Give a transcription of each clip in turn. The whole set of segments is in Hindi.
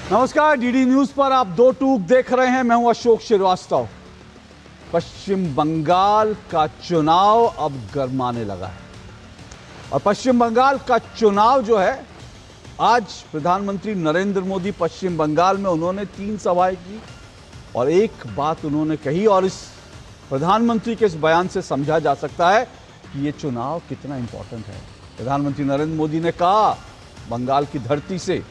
नमस्कार, डीडी न्यूज पर आप दो टूक देख रहे हैं। मैं हूं अशोक श्रीवास्तव। पश्चिम बंगाल का चुनाव अब गरमाने लगा है और पश्चिम बंगाल का चुनाव जो है, आज प्रधानमंत्री नरेंद्र मोदी पश्चिम बंगाल में उन्होंने 3 सभाएं की और एक बात उन्होंने कही और इस प्रधानमंत्री के इस बयान से समझा जा सकता है कि ये चुनाव कितना इंपॉर्टेंट है। प्रधानमंत्री नरेंद्र मोदी ने कहा बंगाल की धरती से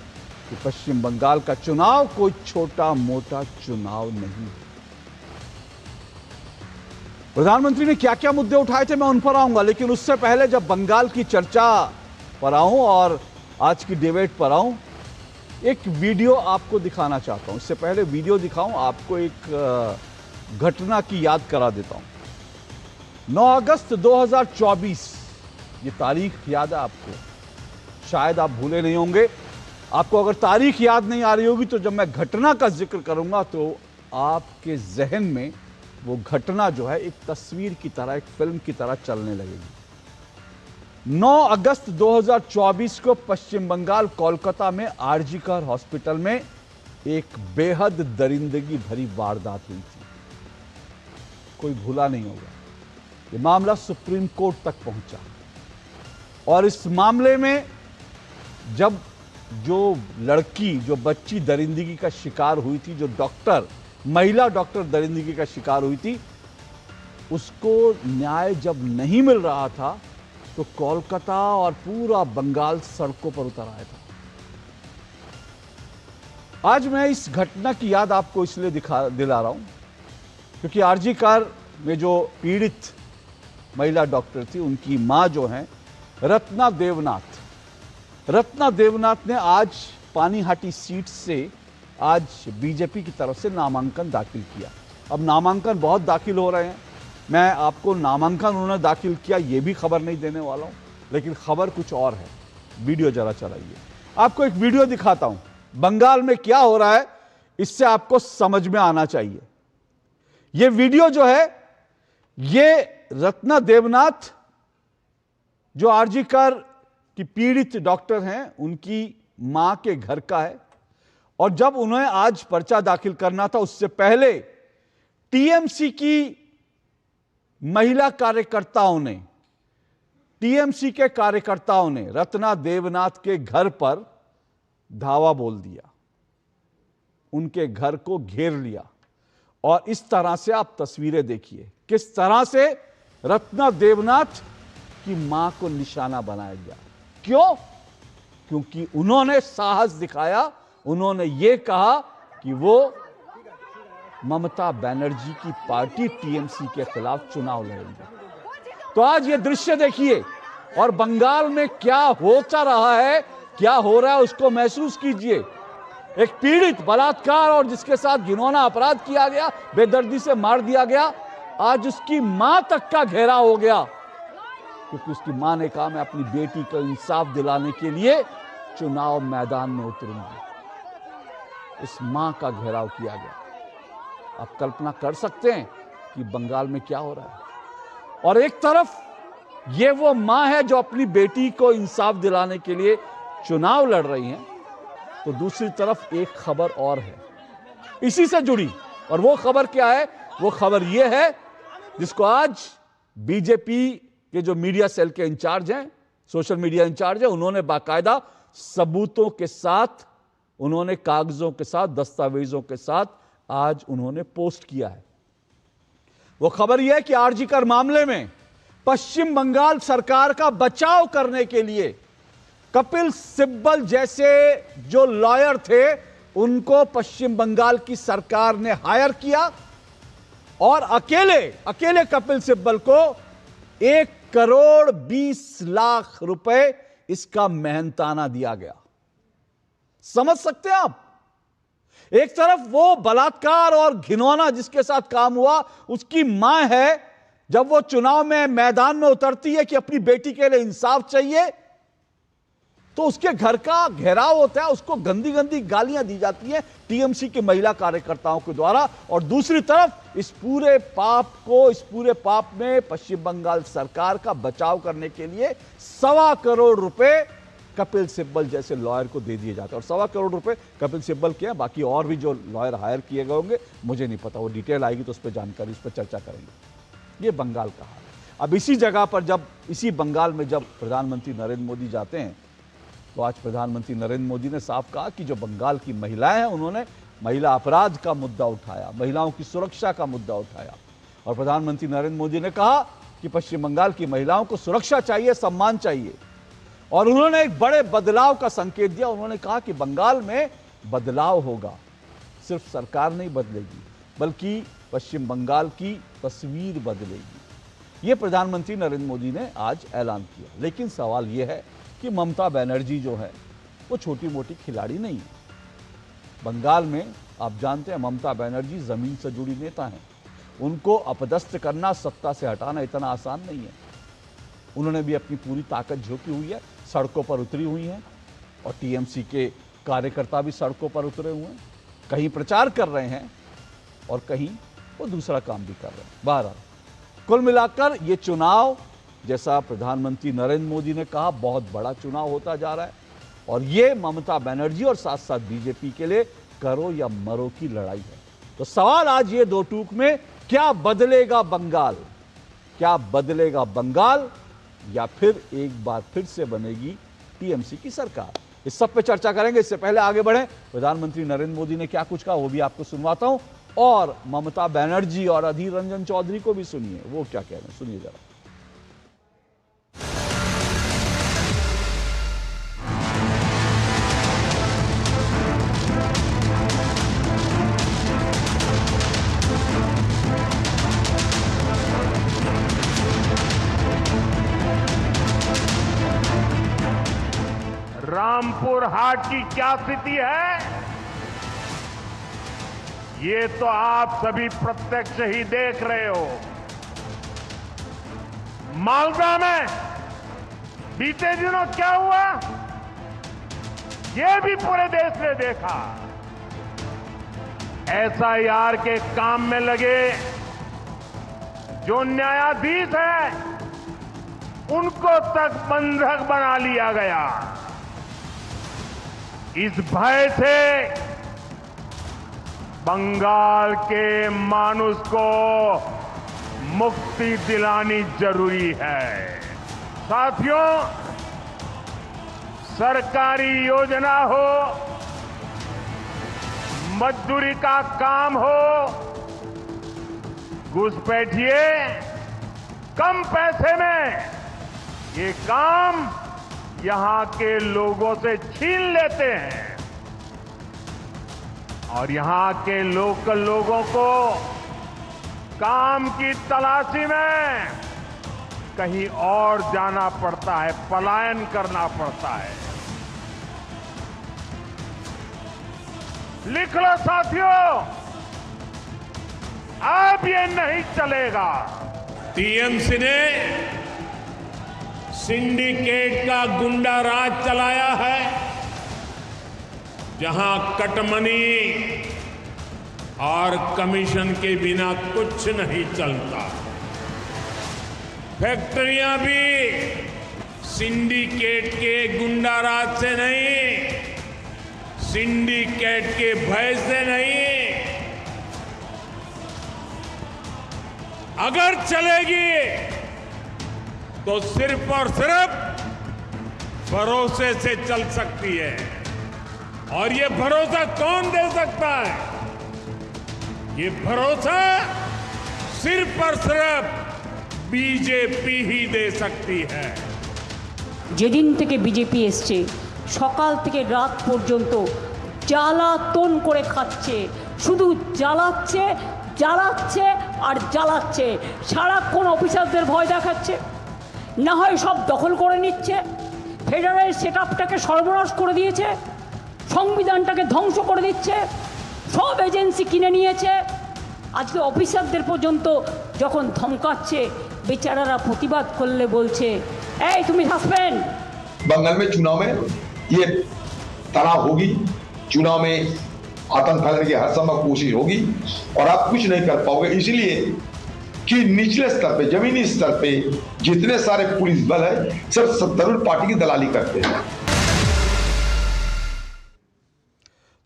कि पश्चिम बंगाल का चुनाव कोई छोटा मोटा चुनाव नहीं है। प्रधानमंत्री ने क्या क्या मुद्दे उठाए थे मैं उन पर आऊंगा, लेकिन उससे पहले जब बंगाल की चर्चा पर आऊं और आज की डिबेट पर आऊं, एक वीडियो आपको दिखाना चाहता हूं। इससे पहले वीडियो दिखाऊं, आपको एक घटना की याद करा देता हूं। 9 अगस्त 2024, ये तारीख याद है आपको, शायद आप भूले नहीं होंगे। आपको अगर तारीख याद नहीं आ रही होगी तो जब मैं घटना का जिक्र करूंगा तो आपके जहन में वो घटना जो है एक तस्वीर की तरह, एक फिल्म की तरह चलने लगेगी। 9 अगस्त 2024 को पश्चिम बंगाल कोलकाता में आरजी कर हॉस्पिटल में एक बेहद दरिंदगी भरी वारदात हुई थी। कोई भूला नहीं होगा। ये मामला सुप्रीम कोर्ट तक पहुंचा और इस मामले में जब जो लड़की, जो बच्ची दरिंदगी का शिकार हुई थी, जो डॉक्टर, महिला डॉक्टर दरिंदगी का शिकार हुई थी, उसको न्याय जब नहीं मिल रहा था तो कोलकाता और पूरा बंगाल सड़कों पर उतर आया था। आज मैं इस घटना की याद आपको इसलिए दिला रहा हूं क्योंकि आरजी कर में जो पीड़ित महिला डॉक्टर थी, उनकी मां जो है रत्ना देवनाथ ने आज पानीहाटी सीट से आज बीजेपी की तरफ से नामांकन दाखिल किया। अब नामांकन बहुत दाखिल हो रहे हैं। मैं आपको नामांकन उन्होंने दाखिल किया ये भी खबर नहीं देने वाला हूं, लेकिन खबर कुछ और है। वीडियो जरा चलाइए। आपको एक वीडियो दिखाता हूं, बंगाल में क्या हो रहा है, इससे आपको समझ में आना चाहिए। यह वीडियो जो है, ये रत्ना देवनाथ जो आरजी कर कि पीड़ित डॉक्टर हैं, उनकी मां के घर का है। और जब उन्हें आज पर्चा दाखिल करना था, उससे पहले टीएमसी की महिला कार्यकर्ताओं ने, टीएमसी के कार्यकर्ताओं ने रत्ना देवनाथ के घर पर धावा बोल दिया, उनके घर को घेर लिया और इस तरह से आप तस्वीरें देखिए किस तरह से रत्ना देवनाथ की मां को निशाना बनाया गया। क्यों? क्योंकि उन्होंने साहस दिखाया। उन्होंने यह कहा कि वो ममता बनर्जी की पार्टी टीएमसी के खिलाफ चुनाव लड़ेंगे। तो आज ये दृश्य देखिए और बंगाल में क्या होता रहा है, क्या हो रहा है, उसको महसूस कीजिए। एक पीड़ित, बलात्कार और जिसके साथ घिनौना अपराध किया गया, बेदर्दी से मार दिया गया, आज उसकी मां तक का घेराव हो गया क्योंकि उसकी मां ने कहा मैं अपनी बेटी को इंसाफ दिलाने के लिए चुनाव मैदान में उतरूंगी। इस मां का घेराव किया गया। आप कल्पना कर सकते हैं कि बंगाल में क्या हो रहा है। और एक तरफ ये वो मां है जो अपनी बेटी को इंसाफ दिलाने के लिए चुनाव लड़ रही हैं, तो दूसरी तरफ एक खबर और है इसी से जुड़ी। और वो खबर क्या है? वो खबर ये है जिसको आज बीजेपी के जो मीडिया सेल के इंचार्ज हैं, सोशल मीडिया इंचार्ज है, उन्होंने बाकायदा सबूतों के साथ, उन्होंने कागजों के साथ, दस्तावेजों के साथ आज उन्होंने पोस्ट किया है। वो खबर यह है कि आरजी कर मामले में पश्चिम बंगाल सरकार का बचाव करने के लिए कपिल सिब्बल जैसे जो लॉयर थे, उनको पश्चिम बंगाल की सरकार ने हायर किया और अकेले कपिल सिब्बल को 1,20,00,000 रुपए इसका मेहनताना दिया गया। समझ सकते हैं आप? एक तरफ वो बलात्कार और घिनौना जिसके साथ काम हुआ, उसकी मां है, जब वो चुनाव में मैदान में उतरती है कि अपनी बेटी के लिए इंसाफ चाहिए, तो उसके घर का घेराव होता है, उसको गंदी गंदी गालियां दी जाती हैं टीएमसी के महिला कार्यकर्ताओं के द्वारा। और दूसरी तरफ इस पूरे पाप में पश्चिम बंगाल सरकार का बचाव करने के लिए 1.25 करोड़ रुपए कपिल सिब्बल जैसे लॉयर को दे दिए जाते हैं। और 1.25 करोड़ रुपए कपिल सिब्बल के हैं, बाकी और भी जो लॉयर हायर किए गए होंगे मुझे नहीं पता, वो डिटेल आएगी तो उस पर जानकारी, उस पर चर्चा करेंगे। ये बंगाल का हाल है। अब इसी जगह पर जब इसी बंगाल में जब प्रधानमंत्री नरेंद्र मोदी जाते हैं तो आज प्रधानमंत्री नरेंद्र मोदी ने साफ कहा कि जो बंगाल की महिलाएं हैं उन्होंने महिला अपराध का मुद्दा उठाया, महिलाओं की सुरक्षा का मुद्दा उठाया। और प्रधानमंत्री नरेंद्र मोदी ने कहा कि पश्चिम बंगाल की महिलाओं को सुरक्षा चाहिए, सम्मान चाहिए। और उन्होंने एक बड़े बदलाव का संकेत दिया। उन्होंने कहा कि बंगाल में बदलाव होगा, सिर्फ सरकार नहीं बदलेगी बल्कि पश्चिम बंगाल की तस्वीर बदलेगी। यह प्रधानमंत्री नरेंद्र मोदी ने आज ऐलान किया। लेकिन सवाल यह है कि ममता बनर्जी जो है वो छोटी मोटी खिलाड़ी नहीं है। बंगाल में आप जानते हैं ममता बनर्जी जमीन से जुड़ी नेता हैं। उनको अपदस्थ करना, सत्ता से हटाना इतना आसान नहीं है। उन्होंने भी अपनी पूरी ताकत झोंकी हुई है, सड़कों पर उतरी हुई हैं। और टीएमसी के कार्यकर्ता भी सड़कों पर उतरे हुए हैं, कहीं प्रचार कर रहे हैं और कहीं वो दूसरा काम भी कर रहे हैं। बहरहाल कुल मिलाकर ये चुनाव, जैसा प्रधानमंत्री नरेंद्र मोदी ने कहा, बहुत बड़ा चुनाव होता जा रहा है। और ये ममता बनर्जी और साथ साथ बीजेपी के लिए करो या मरो की लड़ाई है। तो सवाल आज ये दो टूक में, क्या बदलेगा बंगाल? क्या बदलेगा बंगाल या फिर एक बार फिर से बनेगी टीएमसी की सरकार? इस सब पे चर्चा करेंगे। इससे पहले आगे बढ़े, प्रधानमंत्री नरेंद्र मोदी ने क्या कुछ कहा वो भी आपको सुनवाता हूं, और ममता बनर्जी और अधीर रंजन चौधरी को भी सुनिए वो क्या कह रहे हैं, सुनिए जरा। रामपुर हाट की क्या स्थिति है ये तो आप सभी प्रत्यक्ष ही देख रहे हो। मालदा में बीते दिनों क्या हुआ ये भी पूरे देश ने देखा। एसआईआर के काम में लगे जो न्यायाधीश हैं उनको तक बंधक बना लिया गया। इस भय से बंगाल के मानुष को मुक्ति दिलानी जरूरी है। साथियों, सरकारी योजना हो, मजदूरी का काम हो, घुसपैठिए कम पैसे में ये काम यहां के लोगों से छीन लेते हैं और यहां के लोकल लोगों को काम की तलाशी में कहीं और जाना पड़ता है, पलायन करना पड़ता है। लिख लो साथियों, अब ये नहीं चलेगा। टीएमसी ने सिंडिकेट का गुंडा राज चलाया है, जहां कटमनी और कमीशन के बिना कुछ नहीं चलता। फैक्ट्रियां भी सिंडिकेट के गुंडा राज से नहीं, सिंडिकेट के भय से नहीं। अगर चलेगी तो सिर्फ और सिर्फ भरोसे से चल सकती है। और ये भरोसा कौन दे सकता है? ये भरोसा सिर्फ और सिर्फ बीजेपी ही दे सकती है। যেদিন থেকে বিজেপি এসছে সকাল থেকে রাত পর্যন্ত জ্বালাতন করে খাচ্ছে, শুধু জ্বালাচ্ছে জ্বালাচ্ছে আর জ্বালাচ্ছে। সারাক্ষণ অফিসারদের ভয় দেখাচ্ছে, না হয় সব দখল করে নিচ্ছে, ফেডারেল সেটআপটাকে সর্বনাশ করে দিয়েছে, সংবিধানটাকে ধ্বংস করে দিচ্ছে, সব এজেন্সি কিনে নিয়েছে। আজকে অফিসারদের পর্যন্ত যখন ধমকাচ্ছে, বেচারারা প্রতিবাদ করলে বলছে এই তুমি সাসপেন্ড। बंगाल में चुनाव में ये तनाव होगी, चुनाव में आतंक फैलाने की हर संभव कोशिश होगी और आप कुछ नहीं कर पाओगे। इसलिए कि निचले स्तर पे, जमीनी स्तर पे जितने सारे पुलिस बल है सब सत्तारूढ़ पार्टी की दलाली करते हैं।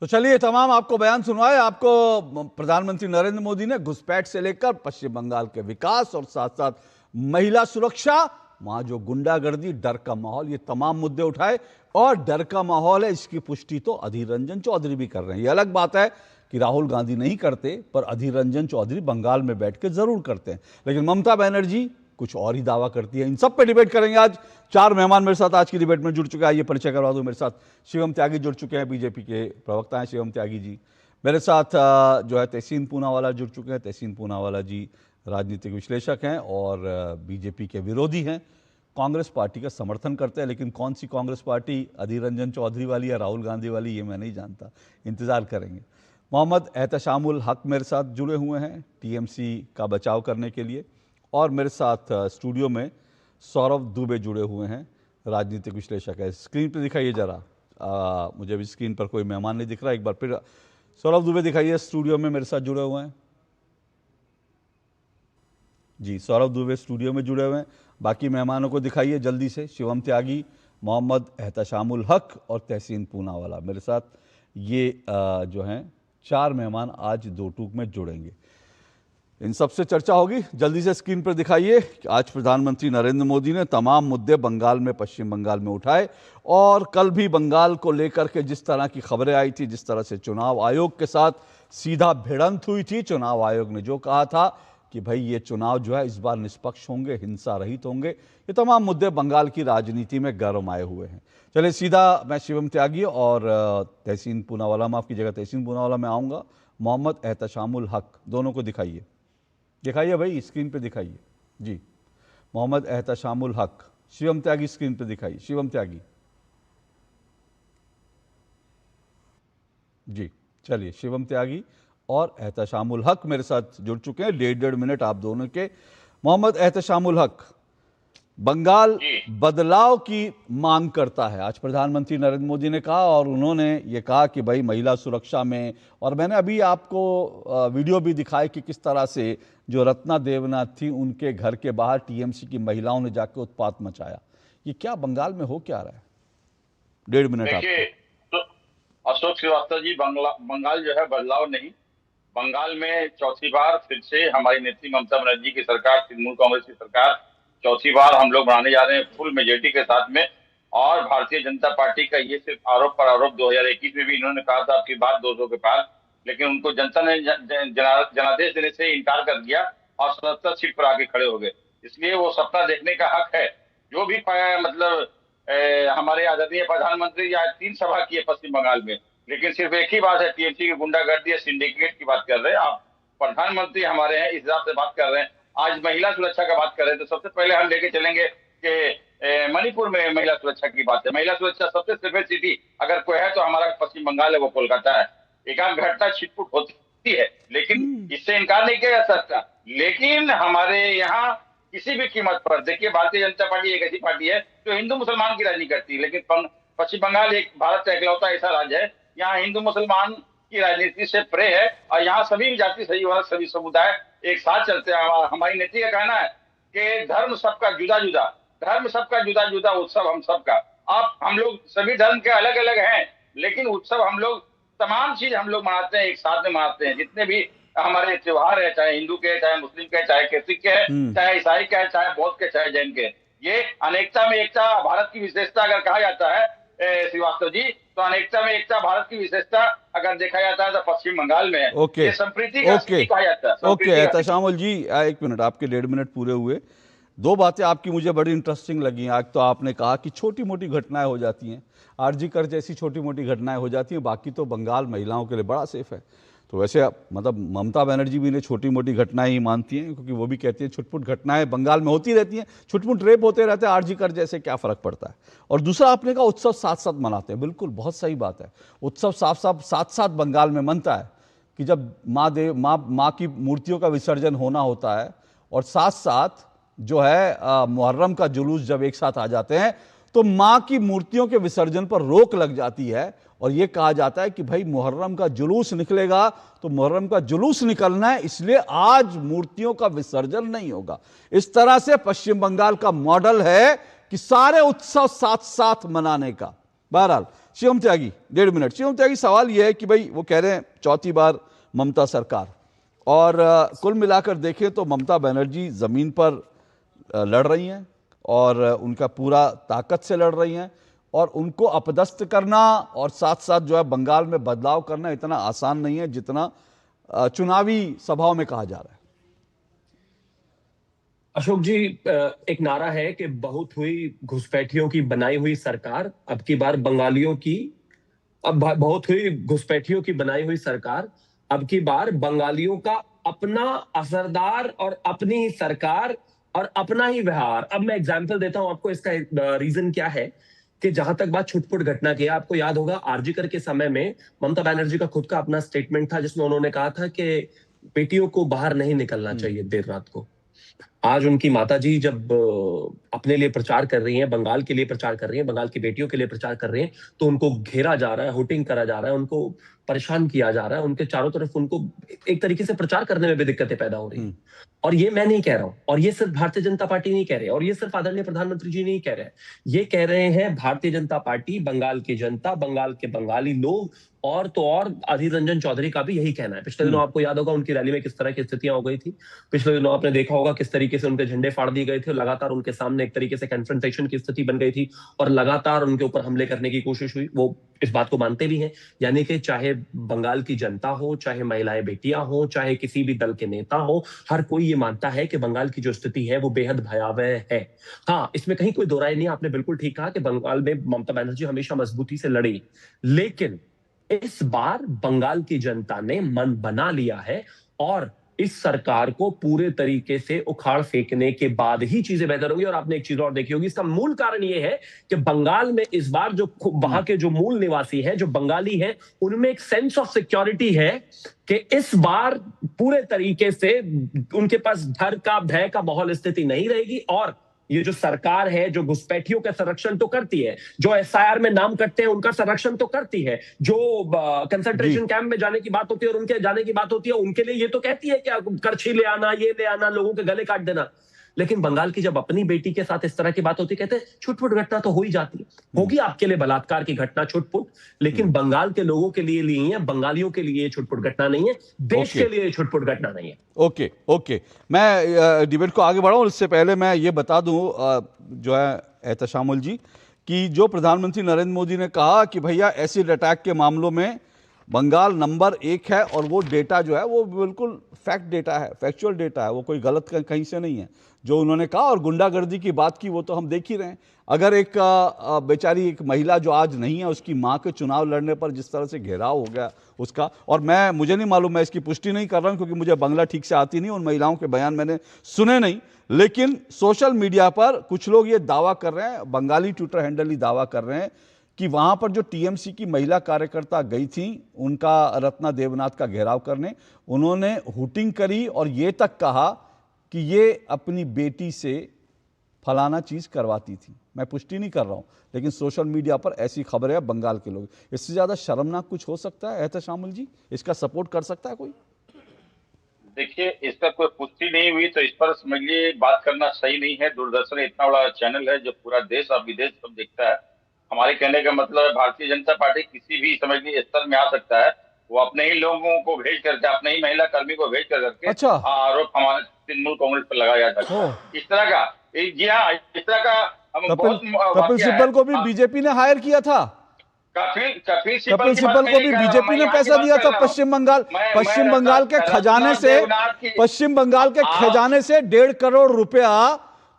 तो चलिए तमाम आपको बयान सुनवाए। आपको प्रधानमंत्री नरेंद्र मोदी ने घुसपैठ से लेकर पश्चिम बंगाल के विकास और साथ साथ महिला सुरक्षा, वहां जो गुंडागर्दी, डर का माहौल, ये तमाम मुद्दे उठाए। और डर का माहौल है, इसकी पुष्टि तो अधीर रंजन चौधरी भी कर रहे हैं। ये अलग बात है कि राहुल गांधी नहीं करते, पर अधीर रंजन चौधरी बंगाल में बैठ के जरूर करते हैं। लेकिन ममता बनर्जी कुछ और ही दावा करती है। इन सब पे डिबेट करेंगे आज। 4 मेहमान मेरे साथ आज की डिबेट में जुड़ चुके हैं। ये परिचय करवा दूं, मेरे साथ शिवम त्यागी जुड़ चुके हैं, बीजेपी के प्रवक्ता हैं शिवम त्यागी जी। मेरे साथ जो है तहसीन पूनावाला जुड़ चुके हैं। तहसीन पूनावाला जी राजनीतिक विश्लेषक हैं और बीजेपी के विरोधी हैं, कांग्रेस पार्टी का समर्थन करते हैं। लेकिन कौन सी कांग्रेस पार्टी, अधीर रंजन चौधरी वाली या राहुल गांधी वाली, ये मैं नहीं जानता, इंतजार करेंगे। मोहम्मद एहतशामुल हक मेरे साथ जुड़े हुए हैं टीएमसी का बचाव करने के लिए। और मेरे साथ स्टूडियो में सौरभ दुबे जुड़े हुए हैं, राजनीतिक विश्लेषक है। स्क्रीन पे दिखाइए जरा, मुझे भी स्क्रीन पर कोई मेहमान नहीं दिख रहा। एक बार फिर सौरभ दुबे दिखाइए, स्टूडियो में मेरे साथ जुड़े हुए हैं जी। सौरभ दुबे स्टूडियो में जुड़े हुए हैं। बाकी मेहमानों को दिखाइए जल्दी से। शिवम त्यागी, मोहम्मद एहतशामुल हक और तहसीन पूनावाला मेरे साथ। ये जो हैं 4 मेहमान आज दो टूक में जुड़ेंगे। इन सबसे चर्चा होगी। जल्दी से स्क्रीन पर दिखाइए कि आज प्रधानमंत्री नरेंद्र मोदी ने तमाम मुद्दे बंगाल में, पश्चिम बंगाल में उठाए। और कल भी बंगाल को लेकर के जिस तरह की खबरें आई थी, जिस तरह से चुनाव आयोग के साथ सीधा भिड़ंत हुई थी, चुनाव आयोग ने जो कहा था कि भाई ये चुनाव जो है इस बार निष्पक्ष होंगे, हिंसा रहित होंगे, ये तमाम मुद्दे बंगाल की राजनीति में गरमाए हुए हैं। चलिए सीधा मैं शिवम त्यागी और तहसीन पूनावाला, माफ कीजिएगा तहसीन पूनावाला में आऊँगा। मोहम्मद एहतशामुल हक, दोनों को दिखाइए भाई, स्क्रीन पे दिखाइए जी। मोहम्मद एहतशामुल हक, शिवम त्यागी स्क्रीन पे दिखाइए। शिवम त्यागी जी। चलिए शिवम त्यागी और एहतशामुल हक मेरे साथ जुड़ चुके हैं। 1.5 मिनट आप दोनों के। मोहम्मद एहतशामुल हक, बंगाल बदलाव की मांग करता है, आज प्रधानमंत्री नरेंद्र मोदी ने कहा। और उन्होंने ये कहा कि भाई महिला सुरक्षा में, और मैंने अभी आपको वीडियो भी दिखाया कि किस तरह से जो रत्ना देवनाथ थी, उनके घर के बाहर टीएमसी की महिलाओं ने जाकर उत्पात मचाया। ये क्या बंगाल में हो क्या रहा है? 1.5 मिनट देखिए, तो अशोक श्रीवास्तव जी, बंगाल जो है बदलाव नहीं, बंगाल में चौथी बार फिर से हमारी नेत्री ममता बनर्जी की सरकार, तृणमूल कांग्रेस की सरकार चौथी बार हम लोग बनाने जा रहे हैं फुल मेजोरिटी के साथ में। और भारतीय जनता पार्टी का ये सिर्फ आरोप पर आरोप, 2021 में भी इन्होंने कहा था आपकी बात 200 के पार, लेकिन उनको जनता ने जनादेश देने से इनकार कर दिया और 77 सीट पर आके खड़े हो गए। इसलिए वो सपना देखने का हक है। जो भी मतलब हमारे आदरणीय प्रधानमंत्री आज 3 सभा की है पश्चिम बंगाल में, लेकिन सिर्फ एक ही बात है, टीएमसी की गुंडागर्दी, सिंडिकेट की बात कर रहे हैं। आप प्रधानमंत्री हमारे हैं, इस हिसाब से बात कर रहे हैं। आज महिला सुरक्षा का बात कर रहे हैं, तो सबसे पहले हम लेके चलेंगे कि मणिपुर में महिला सुरक्षा की बात है। महिला सुरक्षा सबसे सेफेस्ट सिटी अगर कोई है तो हमारा पश्चिम बंगाल है, वो कोलकाता है। एक आध घटना छिटपुट होती है, लेकिन इससे इनकार नहीं किया जा सकता। लेकिन हमारे यहाँ किसी भी कीमत पर, देखिए भारतीय जनता पार्टी एक ऐसी पार्टी है जो हिंदू मुसलमान की राजनीति करती है, लेकिन पश्चिम बंगाल एक भारत का इकलौता ऐसा राज्य है यहाँ हिंदू मुसलमान की राजनीति से परे है। और यहाँ सभी जाति, सही वर्ग, सभी समुदाय एक साथ चलते हैं। हमारी नीति का कहना है कि धर्म सबका जुदा जुदा, धर्म सबका जुदा जुदा, उत्सव हम सबका। आप हम लोग सभी धर्म के अलग अलग हैं, लेकिन उत्सव हम लोग, तमाम चीज हम लोग मनाते हैं, एक साथ में मनाते हैं। जितने भी हमारे त्योहार है, चाहे हिंदू के, चाहे मुस्लिम के, चाहे सिख के, चाहे ईसाई के, चाहे बौद्ध के, चाहे जैन के, ये अनेकता में एकता भारत की विशेषता अगर कहा जाता है श्रीवास्तव जी, तो अनेकता में एकता भारत की विशेषता अगर देखा जाता है तो पश्चिम बंगाल में है। ओके, संप्रीति का कहा जाता है। ओके एहतशामुल जी, 1 मिनट, आपके 1.5 मिनट पूरे हुए। 2 बातें आपकी मुझे बड़ी इंटरेस्टिंग लगी। आज तो आपने कहा कि छोटी मोटी घटनाएं हो जाती हैं, आरजी कर जैसी छोटी मोटी घटनाएं हो जाती हैं, बाकी तो बंगाल महिलाओं के लिए बड़ा सेफ है। तो वैसे मतलब ममता बनर्जी भी इन्हें छोटी मोटी घटनाएं ही मानती हैं, क्योंकि वो भी कहती हैं छुटपुट घटनाएं बंगाल में होती रहती हैं, छुटपुट रेप होते रहते हैं, आरजी कर जैसे क्या फ़र्क पड़ता है। और दूसरा आपने कहा उत्सव साथ साथ मनाते हैं, बिल्कुल बहुत सही बात है। उत्सव साथ साथ बंगाल में मनता है कि जब माँ की मूर्तियों का विसर्जन होना होता है और साथ साथ जो है मुहर्रम का जुलूस जब एक साथ आ जाते हैं, तो माँ की मूर्तियों के विसर्जन पर रोक लग जाती है। और यह कहा जाता है कि भाई मुहर्रम का जुलूस निकलेगा, तो मुहर्रम का जुलूस निकलना है, इसलिए आज मूर्तियों का विसर्जन नहीं होगा। इस तरह से पश्चिम बंगाल का मॉडल है कि सारे उत्सव साथ साथ मनाने का। बहरहाल शिवम त्यागी 1.5 मिनट। शिवम त्यागी, सवाल यह है कि भाई वो कह रहे हैं चौथी बार ममता सरकार, और कुल मिलाकर देखें तो ममता बनर्जी जमीन पर लड़ रही हैं और उनका पूरा ताकत से लड़ रही हैं, और उनको अपदस्थ करना और साथ साथ जो है बंगाल में बदलाव करना इतना आसान नहीं है जितना चुनावी सभाओं में कहा जा रहा है। अशोक जी, एक नारा है कि बहुत हुई घुसपैठियों की बनाई हुई सरकार, अब की बार बंगालियों की, अब बहुत हुई घुसपैठियों की बनाई हुई सरकार, अब की बार बंगालियों का अपना असरदार और अपनी ही सरकार और अपना ही व्यवहार। अब मैं एग्जाम्पल देता हूं आपको, इसका रीजन क्या है कि जहां तक बात छुटपुट घटना की है, आपको याद होगा आरजीकर के समय में ममता बनर्जी का खुद का अपना स्टेटमेंट था जिसमें उन्होंने कहा था कि बेटियों को बाहर नहीं निकलना चाहिए देर रात को। आज उनकी माताजी जब अपने लिए प्रचार कर रही हैं, बंगाल के लिए प्रचार कर रही हैं, बंगाल की बेटियों के लिए प्रचार कर रही हैं, तो उनको घेरा जा रहा है, हुटिंग करा जा रहा है, उनको परेशान किया जा रहा है, उनके चारों तरफ उनको एक तरीके से प्रचार करने में भी दिक्कतें पैदा हो रही हैं। और ये मैं नहीं कह रहा हूं, और ये सिर्फ भारतीय जनता पार्टी नहीं कह रहे, और ये सिर्फ आदरणीय प्रधानमंत्री जी नहीं कह रहे, ये कह रहे हैं भारतीय जनता पार्टी, बंगाल की जनता, बंगाल के बंगाली लोग, और तो और अधीर रंजन चौधरी का भी यही कहना है। पिछले दिनों आपको याद होगा उनकी रैली में किस तरह की स्थितियां हो गई थी। पिछले दिनों आपने देखा होगा किस तरीके से उनके झंडे फाड़ दिए गए थे, लगातार उनके सामने एक तरीके से कन्फ्रंटेशन की स्थिति बन गई थी और लगातार उनके ऊपर हमले करने की कोशिश हुई। वो इस बात को मानते भी हैं, यानी कि चाहे बंगाल की जनता हो, चाहे महिलाएं बेटियां हो, चाहे किसी भी दल के नेता हो, हर कोई ये मानता है कि बंगाल की जो स्थिति है वो बेहद भयावह है। हाँ, इसमें कहीं कोई दो राय नहीं, आपने बिल्कुल ठीक कहा कि बंगाल में ममता बनर्जी हमेशा मजबूती से लड़ी, लेकिन इस बार बंगाल की जनता ने मन बना लिया है और इस सरकार को पूरे तरीके से उखाड़ फेंकने के बाद ही चीजें बेहतर होंगी। और आपने एक चीज और देखी होगी, इसका मूल कारण यह है कि बंगाल में इस बार जो वहां के जो मूल निवासी हैं, जो बंगाली हैं, उनमें एक सेंस ऑफ सिक्योरिटी है कि इस बार पूरे तरीके से उनके पास डर का, भय का माहौल स्थिति नहीं रहेगी। और ये जो सरकार है जो घुसपैठियों का संरक्षण तो करती है, जो एसआईआर में नाम कटते हैं उनका संरक्षण तो करती है, जो कंसंट्रेशन कैंप में जाने की बात होती है और उनके जाने की बात होती है, उनके लिए ये तो कहती है कि करछी ले आना, ये ले आना, लोगों के गले काट देना। लेकिन बंगाल की जब अपनी बेटी के साथ इस तरह की बात होती है, कहते हैं छुटपुट घटना तो हो ही जाती है, होगी आपके लिए बलात्कार की घटना छुटपुट, लेकिन बंगाल के लोगों के लिए नहीं है, बंगालियों के लिए छुटपुट घटना नहीं है, देश के लिए छुटपुट घटना नहीं है। ओके ओके, मैं डिबेट को आगे बढ़ाऊं उससे पहले मैं ये बता दूं जो है एहतशामुल जी कि जो प्रधानमंत्री नरेंद्र मोदी ने कहा कि भैया एसिड अटैक के मामलों में बंगाल नंबर 1 है, और वो डेटा जो है वो बिल्कुल फैक्ट डेटा है, फैक्चुअल डेटा है, वो कोई गलत कहीं से नहीं है जो उन्होंने कहा। और गुंडागर्दी की बात की वो तो हम देख ही रहे हैं। अगर एक बेचारी एक महिला जो आज नहीं है, उसकी माँ के चुनाव लड़ने पर जिस तरह से घेराव हो गया उसका, और मुझे नहीं मालूम, मैं इसकी पुष्टि नहीं कर रहा हूँ क्योंकि मुझे बांग्ला ठीक से आती नहीं, उन महिलाओं के बयान मैंने सुने नहीं, लेकिन सोशल मीडिया पर कुछ लोग ये दावा कर रहे हैं, बंगाली ट्विटर हैंडल ही दावा कर रहे हैं कि वहां पर जो टीएमसी की महिला कार्यकर्ता गई थी उनका रत्ना देवनाथ का घेराव करने, उन्होंने हुटिंग करी और ये तक कहा कि ये अपनी बेटी से फलाना चीज करवाती थी। मैं पुष्टि नहीं कर रहा हूं, लेकिन सोशल मीडिया पर ऐसी खबरें हैं बंगाल के लोग। इससे ज्यादा शर्मनाक कुछ हो सकता है एहतशामुल जी? इसका सपोर्ट कर सकता है कोई? देखिए, इस पर कोई पुष्टि नहीं हुई तो इस पर समझिए बात करना सही नहीं है। दूरदर्शन इतना बड़ा चैनल है जो पूरा देश और विदेश सब देखता है। हमारे कहने का मतलब है भारतीय जनता पार्टी किसी भी समझ लीजिए स्तर में आ सकता है, वो अपने ही लोगों को भेज करके, अपने ही महिला कर्मी को भेज करके अच्छा, आरोप हमारे तृणमूल कांग्रेस पर लगाया जा सकता है। इस तरह का, जी हाँ, इस तरह का कपिल सिब्बल को भी बीजेपी ने हायर किया था। कपिल सिब्बल को भी बीजेपी ने पैसा दिया था पश्चिम बंगाल के खजाने से, पश्चिम बंगाल के खजाने से 1.5 करोड़ रुपया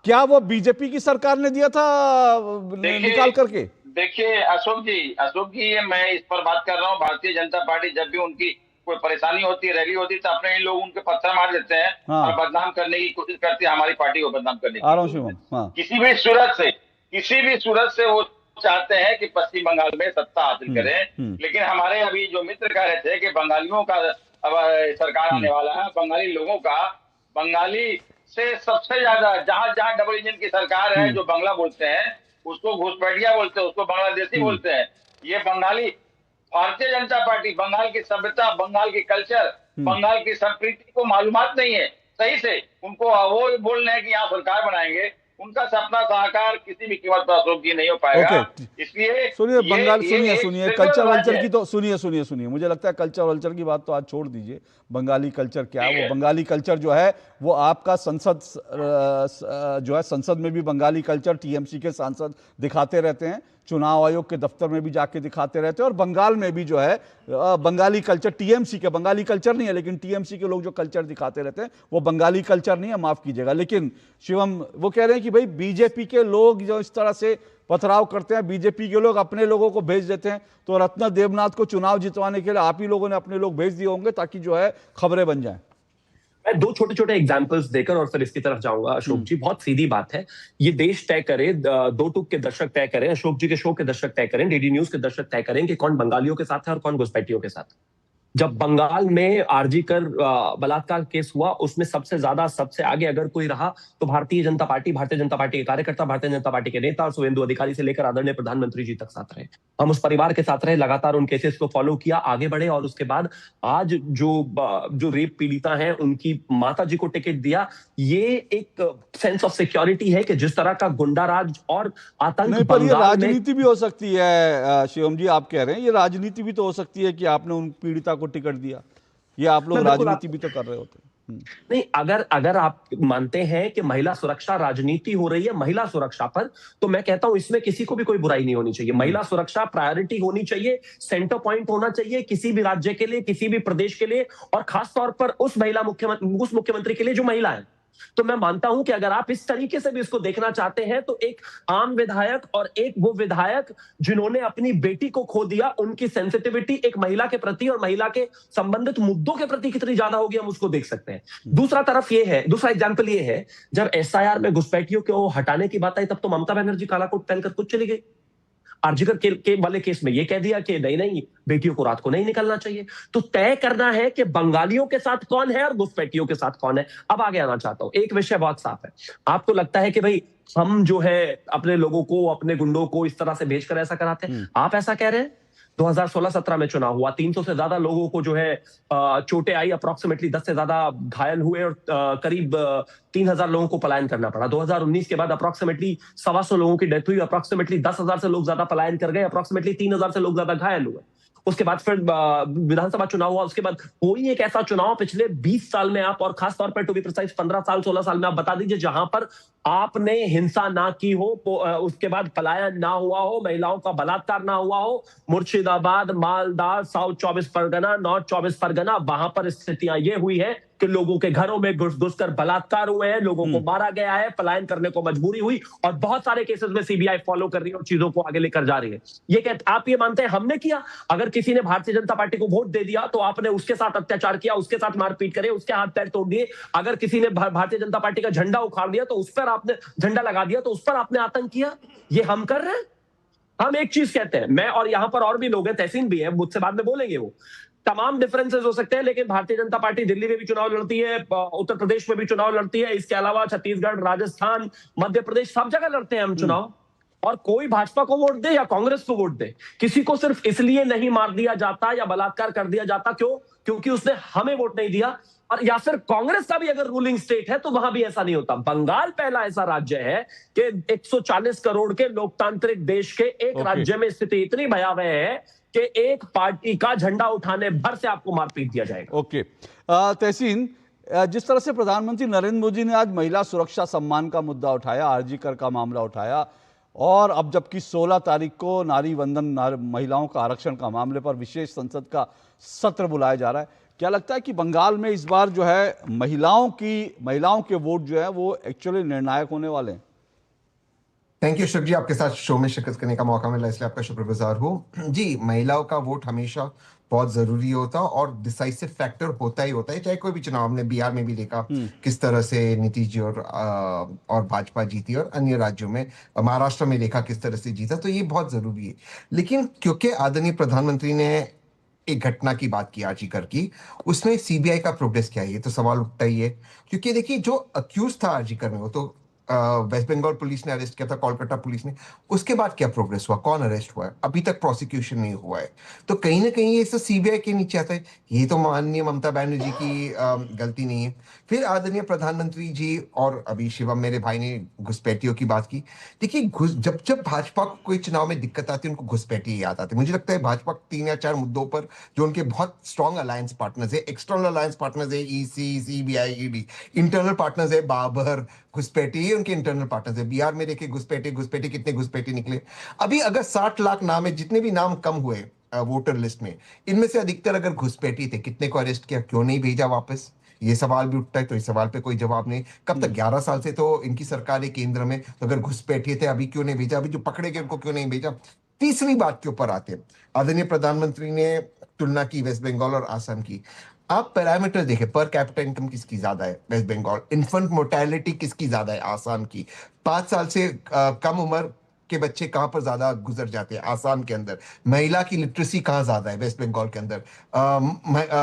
क्या वो बीजेपी की सरकार ने दिया था निकाल करके? देखिए अशोक जी, ये मैं इस पर बात कर रहा हूँ। भारतीय जनता पार्टी जब भी उनकी कोई परेशानी होती है, रैली होती है, तो अपने ही लोग उनके पत्थर मार देते हैं। हाँ। और बदनाम करने की कोशिश करते हैं, हमारी पार्टी को बदनाम करने की। हाँ। किसी भी सूरत से वो चाहते हैं कि पश्चिम बंगाल में सत्ता हासिल करें। लेकिन हमारे अभी जो मित्र कह रहे थे कि बंगालियों का अब सरकार आने वाला है, बंगाली लोगों का, बंगाली से सबसे ज्यादा जहां डबल इंजन की सरकार है, जो बांग्ला बोलते हैं उसको घुसपैठिया बोलते हैं, उसको बांग्लादेशी बोलते हैं। ये बंगाली, भारतीय जनता पार्टी बंगाल की सभ्यता, बंगाल की कल्चर, बंगाल की संस्कृति को मालूमात नहीं है सही से। उनको वो बोल रहे हैं कि यहाँ सरकार बनाएंगे, उनका सपना साकार किसी भी कीमत पर अशोक जी नहीं हो पाएगा। इसलिए सुनिए बंगाल, सुनिए एक सुनिए स्पिरिचुअल कल्चर वल्चर राज्य की तो सुनिए मुझे लगता है कल्चर वल्चर की बात तो आज छोड़ दीजिए। बंगाली कल्चर क्या है, वो बंगाली कल्चर जो है वो आपका संसद जो है, संसद में भी बंगाली कल्चर टीएमसी के सांसद दिखाते रहते हैं, चुनाव आयोग के दफ्तर में भी जाके दिखाते रहते हैं, और बंगाल में भी जो है बंगाली कल्चर, टीएमसी के बंगाली कल्चर नहीं है लेकिन टीएमसी के लोग जो कल्चर दिखाते रहते हैं वो बंगाली कल्चर नहीं है, माफ कीजिएगा। लेकिन शिवम वो कह रहे हैं कि भाई बीजेपी के लोग जो इस तरह से पथराव करते हैं, बीजेपी के लोग अपने लोगों को भेज देते हैं, तो रत्ना देवनाथ को चुनाव जितवाने के लिए आप ही लोगों ने अपने लोग भेज दिए होंगे ताकि जो है खबरें बन जाएं। मैं दो छोटे छोटे एग्जाम्पल्स देकर और फिर इसकी तरफ जाऊंगा। अशोक जी, बहुत सीधी बात है, ये देश तय करे, दो टूक के दर्शक तय करें, अशोक जी के शो के दर्शक तय करें, डीडी न्यूज के दर्शक तय करें कि कौन बंगालियों के साथ है और कौन घुसपैठियों के साथ। जब बंगाल में आरजी कर बलात्कार केस हुआ, उसमें सबसे ज्यादा सबसे आगे अगर कोई रहा तो भारतीय जनता पार्टी के कार्यकर्ता, भारतीय जनता पार्टी के नेता और शुभेंदु अधिकारी से लेकर आदरणीय प्रधानमंत्री जी तक साथ रहे। हम उस परिवार के साथ रहे, लगातार उन केसेस को फॉलो किया, आगे बढ़े, और उसके बाद आज जो रेप पीड़िता हैं उनकी माता जी को टिकट दिया। ये एक सेंस ऑफ सिक्योरिटी है कि जिस तरह का गुंडा राज और आतंक नहीं, पर ये बंगाल में राजनीति भी हो सकती है शिवम जी, आप कह रहे हैं ये राजनीति भी तो हो सकती है कि आपने उन पीड़िता को टिकट दिया, ये आप लोग राजनीति भी तो कर रहे होते हैं। नहीं, अगर आप मानते हैं कि महिला सुरक्षा राजनीति हो रही है महिला सुरक्षा पर, तो मैं कहता हूं इसमें किसी को भी कोई बुराई नहीं होनी चाहिए। महिला सुरक्षा प्रायोरिटी होनी चाहिए, सेंटर पॉइंट होना चाहिए किसी भी राज्य के लिए, किसी भी प्रदेश के लिए, और खास तौर पर उस मुख्यमंत्री के लिए जो महिला है। तो मैं मानता हूं कि अगर आप इस तरीके से भी इसको देखना चाहते हैं तो एक आम विधायक और एक वो विधायक जिन्होंने अपनी बेटी को खो दिया, उनकी सेंसिटिविटी एक महिला के प्रति और महिला के संबंधित मुद्दों के प्रति कितनी ज्यादा होगी, हम उसको देख सकते हैं। दूसरा एग्जाम्पल ये है, जब एसआईआर में घुसपैठियों को हटाने की बात आई तब तो ममता बनर्जी काला कोट पहनकर खुद चली गई। आरजीकर वाले केस में ये कह दिया कि नहीं, बेटियों को रात को नहीं निकलना चाहिए। तो तय करना है कि बंगालियों के साथ कौन है और घुसपैठियों के साथ कौन है। अब आगे आना चाहता हूं, एक विषय बहुत साफ है। आपको लगता है कि भाई हम जो है अपने लोगों को, अपने गुंडों को इस तरह से भेजकर ऐसा कराते हैं, आप ऐसा कह रहे हैं। 2016-17 में चुनाव हुआ, 300 से ज्यादा लोगों को जो है चोटें आई, अप्रोक्सीमेटली 10 से ज्यादा घायल हुए और करीब 3000 लोगों को पलायन करना पड़ा। 2019 के बाद अप्रोक्सीमेटली 125 लोगों की डेथ हुई, अप्रोक्सीमेटली 10,000 से लोग ज्यादा पलायन कर गए, अप्रोक्सीमेटली 3000 से लोग ज्यादा घायल हुए। उसके बाद फिर विधानसभा चुनाव हुआ। उसके बाद कोई एक ऐसा चुनाव पिछले 20 साल में आप, और खासतौर पर टू बी प्रिसाइज 15 साल 16 साल में आप बता दीजिए जहां पर आपने हिंसा ना की हो, उसके बाद पलायन ना हुआ हो, महिलाओं का बलात्कार ना हुआ हो। मुर्शिदाबाद, मालदा, साउथ 24 परगना, नॉर्थ 24 परगना, वहां पर स्थितियां ये हुई है कि लोगों के घरों में घुसकर बलात्कार हुए हैं, लोगों को मारा गया है, पलायन करने को मजबूरी हुई, और बहुत सारे केसेस में सीबीआई फॉलो कर रही है और चीजों को आगे लेकर जा रही है। ये आप ये मानते हैं हमने किया? अगर किसी ने भारतीय जनता पार्टी को वोट दे दिया तो आपने उसके साथ अत्याचार किया, उसके साथ मारपीट करे, उसके हाथ पैर तोड़ दिए। अगर किसी ने भारतीय जनता पार्टी का झंडा उखाड़ दिया तो उस पर आपने झंडा लगा दिया, तो उस पर आपने आतंक किया। ये हम कर रहे हैं। हम एक चीज कहते हैं, मैं और यहां पर और भी लोग हैं, तहसीन भी है, मुझसे बाद में बोलेंगे, वो तमाम डिफरेंसेस हो सकते हैं, लेकिन भारतीय जनता पार्टी दिल्ली में भी चुनाव लड़ती है, उत्तर प्रदेश में भी चुनाव लड़ती है, इसके अलावा छत्तीसगढ़, राजस्थान, मध्य प्रदेश, सब जगह लड़ते हैं हम चुनाव। और कोई भाजपा को वोट दे या कांग्रेस को वोट दे, किसी को सिर्फ इसलिए नहीं मार दिया जाता या बलात्कार कर दिया जाता क्योंकि उसने हमें वोट नहीं दिया, और या फिर कांग्रेस का भी अगर रूलिंग स्टेट है तो वहां भी ऐसा नहीं होता। बंगाल पहला ऐसा राज्य है कि 140 करोड़ के लोकतांत्रिक देश के एक राज्य में स्थिति इतनी भयावह है कि एक पार्टी का झंडा उठाने भर से आपको मारपीट दिया जाएगा। ओके तहसीन, जिस तरह से प्रधानमंत्री नरेंद्र मोदी ने आज महिला सुरक्षा सम्मान का मुद्दा उठाया, आरजी कर का मामला उठाया, और अब जबकि 16 तारीख को नारी वंदन महिलाओं का आरक्षण का मामले पर विशेष संसद का सत्र बुलाया जा रहा है, क्या लगता है कि बंगाल में इस बार जो है महिलाओं के वोट जो है वो एक्चुअली निर्णायक होने वाले हैं? थैंक यू शुभ जी, आपके साथ शो में शिरकत करने का मौका मिला इसलिए आपका शुक्रगुजार हूँ जी। महिलाओं का वोट हमेशा बहुत जरूरी होता और डिसाइसिव फैक्टर होता ही होता है, चाहे कोई भी चुनाव। हमने बिहार में भी देखा किस तरह से नीतीश जी और भाजपा जीती, और अन्य राज्यों में, महाराष्ट्र में देखा किस तरह से जीता। तो ये बहुत जरूरी है। लेकिन क्योंकि आदरणीय प्रधानमंत्री ने एक घटना की बात की आरजी कर की, उसमें सीबीआई का प्रोग्रेस क्या है, ये तो सवाल उठता ही है। क्योंकि देखिए जो अक्यूज था आरजी कर में, वो तो वेस्ट बंगाल पुलिस ने अरेस्ट किया था, कोलकाता पुलिस ने, उसके बाद क्या प्रोग्रेस हुआ, कौन अरेस्ट हुआ है? अभी तक प्रोसिक्यूशन नहीं हुआ है। तो कहीं ना कहीं ये सब सीबीआई के नीचे आता है। ये तो माननीय ममता बनर्जी की गलती नहीं है। फिर आदरणीय प्रधानमंत्री जी, और अभी शिवम मेरे भाई ने घुसपैठियों की बात की। देखिए, जब जब भाजपा को कोई चुनाव में दिक्कत आती है, उनको घुसपैठी याद आते हैं। मुझे लगता है भाजपा 3 या 4 मुद्दों पर जो उनके बहुत स्ट्रॉन्ग अलायंस पार्टनर्स है, एक्सटर्नल अलायंस पार्टनर्स है, EC, CBI, ED, internal partners है बाबर, घुसपैठी, ये उनके इंटरनल पार्टनर्स है। बिहार में देखिए घुसपैठी कितने घुसपैठी निकले। अभी अगर 60 लाख नाम है, जितने भी नाम कम हुए वोटर लिस्ट में, इनमें से अधिकतर अगर घुसपैठी थे, कितने को अरेस्ट किया, क्यों नहीं भेजा वापस? ये सवाल भी उठता है। तो इस सवाल पे कोई जवाब नहीं। कब तक? 11 साल से तो इनकी सरकार है केंद्र में, तो अगर घुसपैठी थे अभी क्यों नहीं भेजा? अभी जो पकड़े गए उनको क्यों नहीं भेजा? तीसरी बात के ऊपर आते हैं। आदरणीय प्रधानमंत्री ने तुलना की वेस्ट बंगाल और आसाम की। आप पैरामीटर देखें, पर कैपिटा इनकम किसकी ज्यादा है? वेस्ट बंगाल। इन्फेंट मोर्टेलिटी किसकी ज्यादा है? आसाम की। 5 साल से कम उम्र के बच्चे कहां पर ज्यादा गुजर जाते हैं? आसाम के अंदर। महिला की लिटरेसी कहां ज्यादा है? वेस्ट बंगाल के अंदर।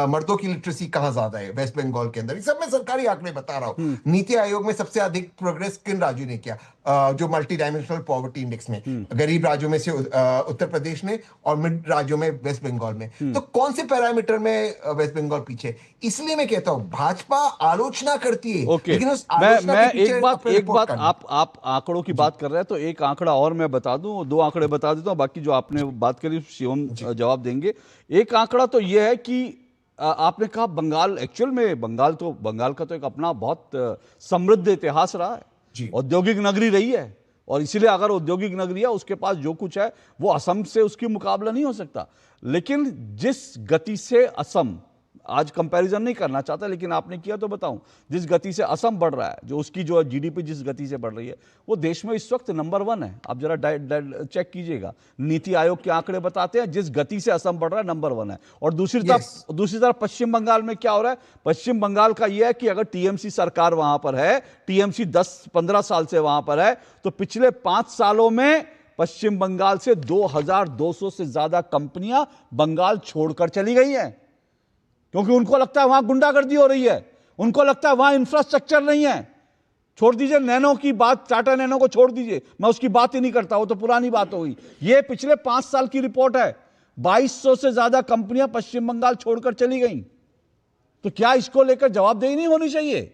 मर्दों की लिटरेसी कहां ज्यादा है? वेस्ट बंगाल के अंदर। सब मैं सरकारी आंकड़े बता रहा हूं। नीति आयोग में सबसे अधिक प्रोग्रेस किन राज्यों ने किया? जो मल्टी डायमेंशनल पॉवर्टी इंडेक्स में, गरीब राज्यों में से उत्तर प्रदेश ने, और मिड राज्यों में वेस्ट बंगाल में। तो कौन से पैरामीटर में वेस्ट बंगाल पीछे? इसलिए मैं कहता हूं भाजपा आलोचना करती है, लेकिन उस आलोचना मैं के पीछे एक बात आप आंकड़ों की बात कर रहे हैं, तो एक आंकड़ा और मैं बता दूं, 2 आंकड़े बता देता हूं, बाकी जो आपने बात करी शिवम जवाब देंगे। एक आंकड़ा तो यह है कि आपने कहा बंगाल, एक्चुअल में बंगाल का तो एक अपना बहुत समृद्ध इतिहास रहा है, औद्योगिक नगरी रही है, और इसीलिए अगर औद्योगिक नगरी है, उसके पास जो कुछ है वो असम से उसकी मुकाबला नहीं हो सकता। लेकिन जिस गति से असम, आज कंपैरिजन नहीं करना चाहता, लेकिन आपने किया तो बताऊं, जिस गति से असम बढ़ रहा है, जो उसकी जो जीडीपी जिस गति से बढ़ रही है, वो देश में इस वक्त नंबर 1 है। आप जरा चेक कीजिएगा, नीति आयोग के आंकड़े बताते हैं जिस गति से असम बढ़ रहा है नंबर 1 है। और दूसरी तरफ पश्चिम बंगाल में क्या हो रहा है? पश्चिम बंगाल का यह है कि अगर टीएमसी सरकार वहां पर है, टीएमसी 10-15 साल से वहां पर है, तो पिछले 5 सालों में पश्चिम बंगाल से 2200 से ज्यादा कंपनियां बंगाल छोड़कर चली गई हैं, क्योंकि उनको लगता है वहां गुंडागर्दी हो रही है, उनको लगता है वहां इंफ्रास्ट्रक्चर नहीं है। छोड़ दीजिए नैनो की बात, टाटा नैनो को छोड़ दीजिए, मैं उसकी बात ही नहीं करता, वो तो पुरानी बात हो गई। ये पिछले 5 साल की रिपोर्ट है। 2200 से ज्यादा कंपनियां पश्चिम बंगाल छोड़कर चली गई। तो क्या इसको लेकर जवाबदेही नहीं होनी चाहिए?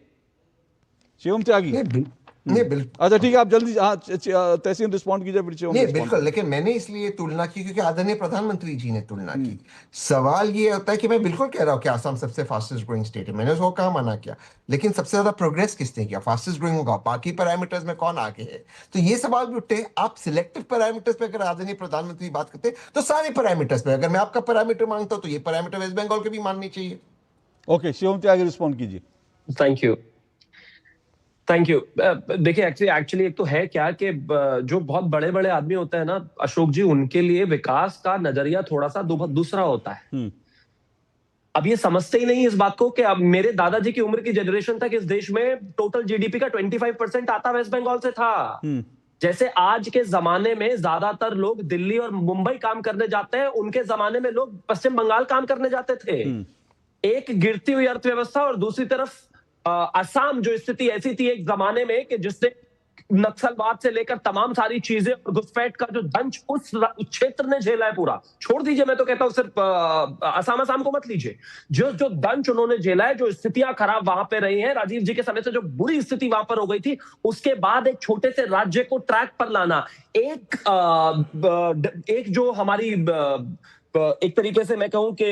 शिवम त्यागी। अच्छा ठीक है, आप जल्दी तहसीन रिस्पॉन्ड कीजिए, फिर नहीं बिल्कुल। लेकिन मैंने इसलिए तुलना की क्योंकि आदरणीय प्रधानमंत्री जी ने तुलना की। सवाल ये होता है कि मैं बिल्कुल कह रहा हूं कि आसाम सबसे फास्टेस्ट ग्रोइंग स्टेट है, मैंने उसको कहा मना किया, लेकिन सबसे ज्यादा प्रोग्रेस किसने किया? फास्टेस्ट ग्रोइंग होगा, बाकी पैरामीटर्स में कौन आगे है? तो ये सवाल भी उठते हैं। आप सिलेक्टिव पैरामीटर्स पे अगर आदरणीय प्रधानमंत्री बात करते हैं, तो सारे पैरामीटर्स पे, अगर मैं आपका पैरामीटर मांगता हूं, तो ये पैरामीटर वेस्ट बंगाल के भी माननी चाहिए। ओके, शिवम त्यागी रिस्पॉन्ड कीजिए। Thank you. देखिए एक्चुअली एक तो है क्या कि जो बहुत बड़े बड़े आदमी होते हैं ना अशोक जी, उनके लिए विकास का नजरिया थोड़ा सा दूसरा होता है। अब ये समझते ही नहीं इस बात को कि अब मेरे दादाजी की उम्र की जनरेशन तक इस देश में टोटल जीडीपी का 25% आता वेस्ट बंगाल से था। जैसे आज के जमाने में ज्यादातर लोग दिल्ली और मुंबई काम करने जाते हैं, उनके जमाने में लोग पश्चिम बंगाल काम करने जाते थे। एक गिरती हुई अर्थव्यवस्था और दूसरी तरफ असम, जो स्थिति ऐसी थी एक जमाने में कि जिससे नक्सलवाद से लेकर तमाम सारी चीजें और घुसपैठ का जो दंश उस क्षेत्र ने झेला है पूरा। छोड़ दीजिए, मैं तो कहता हूं सिर्फ असम को मत लीजिए, जो दंश उन्होंने झेला है, जो स्थितियां खराब वहां पे रही हैं, राजीव जी के समय से जो बुरी स्थिति वहां पर हो गई थी, उसके बाद एक छोटे से राज्य को ट्रैक पर लाना, एक जो हमारी एक तरीके से मैं कहूं कि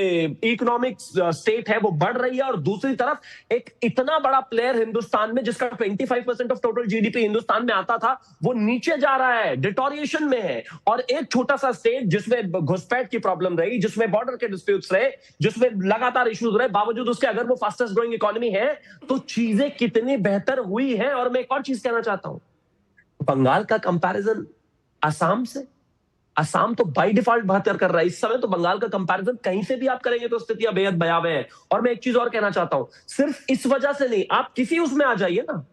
इकोनॉमिक स्टेट है वो बढ़ रही है, और दूसरी तरफ एक इतना बड़ा प्लेयर हिंदुस्तान में जिसका 25% ऑफ टोटल जीडीपी हिंदुस्तान में आता था, वो नीचे जा रहा है, डिटोरिएशन में है। और एक छोटा सा स्टेट जिसमें घुसपैठ की प्रॉब्लम रही, जिसमें बॉर्डर के डिस्प्यूट्स रहे, जिसमें लगातार इश्यूज रहे, बावजूद उसके अगर वो फास्टेस्ट ग्रोइंग इकोनॉमी है, तो चीजें कितनी बेहतर हुई है। और मैं एक और चीज कहना चाहता हूं, बंगाल का कंपैरिजन असम से, असम तो बाय डिफॉल्ट बेहतर कर रहा है इस समय, तो बंगाल का कंपैरिजन कहीं से भी आप करेंगे तो स्थितियां बेहद भयावह है। और मैं एक चीज और कहना चाहता हूं, सिर्फ इस वजह से नहीं, आप किसी उसमें आ जाइए ना,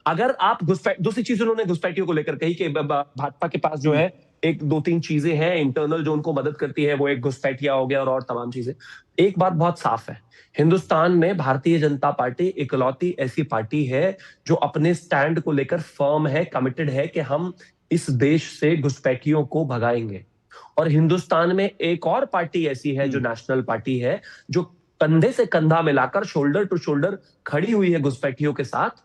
अगर आप दूसरी चीज उन्होंने घुसपैठियों को लेकर कही कि भाजपा के पास जो है एक 2-3 चीजें हैं इंटरनल जो उनको मदद करती है, वो एक घुसपैठिया हो गया और तमाम चीजें। एक बात बहुत साफ है, हिंदुस्तान में भारतीय जनता पार्टी इकलौती ऐसी पार्टी है जो अपने स्टैंड को लेकर फर्म है, कमिटेड है कि हम इस देश से घुसपैठियों को भगाएंगे। और हिंदुस्तान में एक और पार्टी ऐसी है जो नेशनल पार्टी है, जो कंधे से कंधा मिलाकर शोल्डर टू शोल्डर खड़ी हुई है घुसपैठियों के साथ,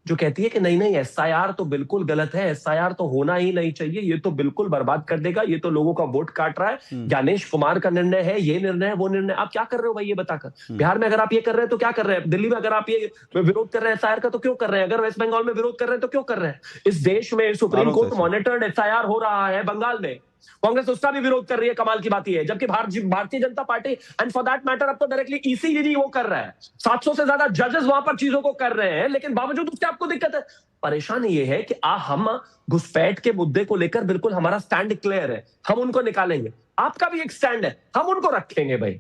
जो कहती है कि नहीं नहीं, एसआईआर तो बिल्कुल गलत है, एसआईआर तो होना ही नहीं चाहिए, ये तो बिल्कुल बर्बाद कर देगा, ये तो लोगों का वोट काट रहा है, ज्ञानेश कुमार का निर्णय है, ये निर्णय है, वो निर्णय। आप क्या कर रहे हो भाई ये बताकर? बिहार में अगर आप ये कर रहे हैं तो क्या कर रहे हैं? दिल्ली में अगर आप ये विरोध कर रहे हैं एसआईआर का तो क्यों कर रहे हैं? अगर वेस्ट बंगाल में विरोध कर रहे हैं तो क्यों कर रहे हैं? इस देश में सुप्रीम कोर्ट मॉनिटर्ड एसआईआर हो रहा है बंगाल में, कांग्रेस उसका भी विरोध कर रही है। कमाल की बात यह है, जबकि Bharatiya Janata party and for that matter अब तो डायरेक्टली ईसीजी वो कर रहा है, 700 से ज्यादा जजेस वहां पर चीजों को कर रहे हैं, लेकिन बावजूद उसके आपको दिक्कत है। परेशानी ये है कि हम घुसपैठ के मुद्दे को लेकर बिल्कुल हमारा स्टैंड क्लियर है, हम उनको निकालेंगे। आपका भी एक स्टैंड है, हम उनको रखेंगे भाई।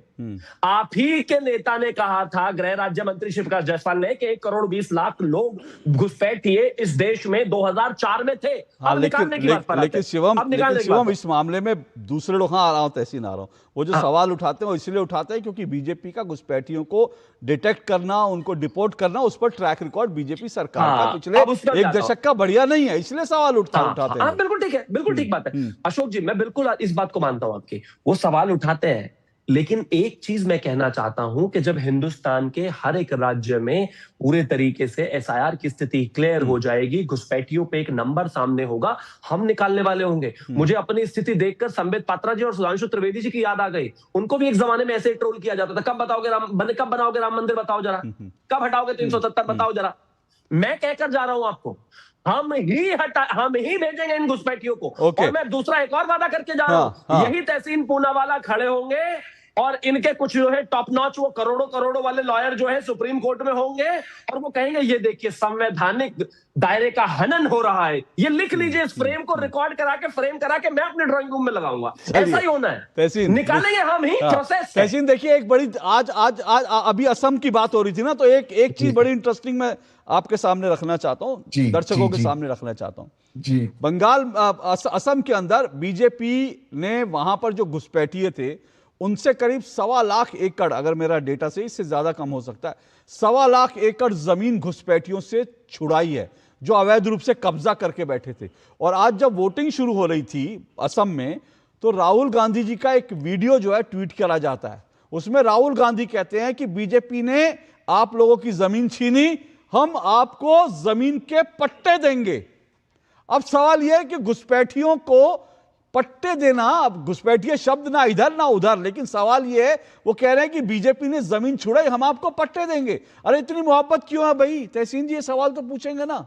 आप ही के नेता ने कहा था, गृह राज्य मंत्री शिवप्रकाश जायसवाल ने, कि 1,20,00,000 लोग घुसपैठिए इस देश में 2004 में थे। हाँ, लेकिन शिवम इस मामले में दूसरे लोग, हाँ आ रहा हूं, तहसीन आ रहा हूं, वो जो सवाल उठाते हैं वो इसलिए उठाते हैं क्योंकि बीजेपी का घुसपैठियों को डिटेक्ट करना, उनको डिपोर्ट करना, उस पर ट्रैक रिकॉर्ड बीजेपी सरकार का पिछले एक दशक का बढ़िया नहीं है, इसलिए सवाल उठाते हैं। बिल्कुल ठीक है, बिल्कुल ठीक बात है अशोक जी, मैं बिल्कुल इस बात को मानता हूं आपकी, वो सवाल उठाते हैं। लेकिन एक चीज मैं कहना चाहता हूं कि जब हिंदुस्तान के हर एक राज्य में पूरे तरीके से एसआईआर की स्थिति क्लियर हो जाएगी, घुसपैठियों पे एक नंबर सामने होगा, हम निकालने वाले होंगे। मुझे अपनी स्थिति देखकर संबित पात्रा जी और सुधांशु त्रिवेदी जी की याद आ गई। उनको भी एक जमाने में ऐसे ट्रोल किया जाता था, कब बनाओगे राम मंदिर बताओ जरा, कब हटाओगे 370 बताओ जरा। मैं कहकर जा रहा हूं आपको, हम ही भेजेंगे इन घुसपैठियों को। और मैं दूसरा एक और वादा करके जा रहा हूं, यही तहसीन पूनावाला खड़े होंगे और इनके कुछ जो है टॉप नॉच वो करोड़ों वाले लॉयर जो है सुप्रीम कोर्ट में होंगे, और वो कहेंगे ये देखिए संवैधानिक दायरे का हनन हो रहा है, ये लिख लीजिए, इस फ्रेम को रिकॉर्ड करा के फ्रेम करा के मैं अपने ड्राइंग रूम में लगाऊंगा। ऐसा ही होना है, निकालेंगे हम ही प्रोसेस। तहसीन देखिए, एक बड़ी आज अभी असम की बात हो रही थी ना, तो एक चीज बड़ी इंटरेस्टिंग मैं आपके सामने रखना चाहता हूं, दर्शकों के सामने रखना चाहता हूं जी। बंगाल असम के अंदर बीजेपी ने वहां पर जो घुसपैठिए थे उनसे करीब 1.25 एकड़, अगर मेरा डेटा से, इससे ज्यादा कम हो सकता है, 1.25 एकड़ जमीन घुसपैठियों से छुड़ाई है जो अवैध रूप से कब्जा करके बैठे थे। और आज जब वोटिंग शुरू हो रही थी असम में, तो राहुल गांधी जी का एक वीडियो जो है ट्वीट करा जाता है, उसमें राहुल गांधी कहते हैं कि बीजेपी ने आप लोगों की जमीन छीनी, हम आपको जमीन के पट्टे देंगे। अब सवाल यह है कि घुसपैठियों को पट्टे देना, अब घुसपैठिए शब्द ना इधर ना उधर, लेकिन सवाल यह है, वो कह रहे हैं कि बीजेपी ने जमीन छुड़ाई, हम आपको पट्टे देंगे। अरे इतनी मोहब्बत क्यों है भाई? तहसीन जी ये सवाल तो पूछेंगे ना।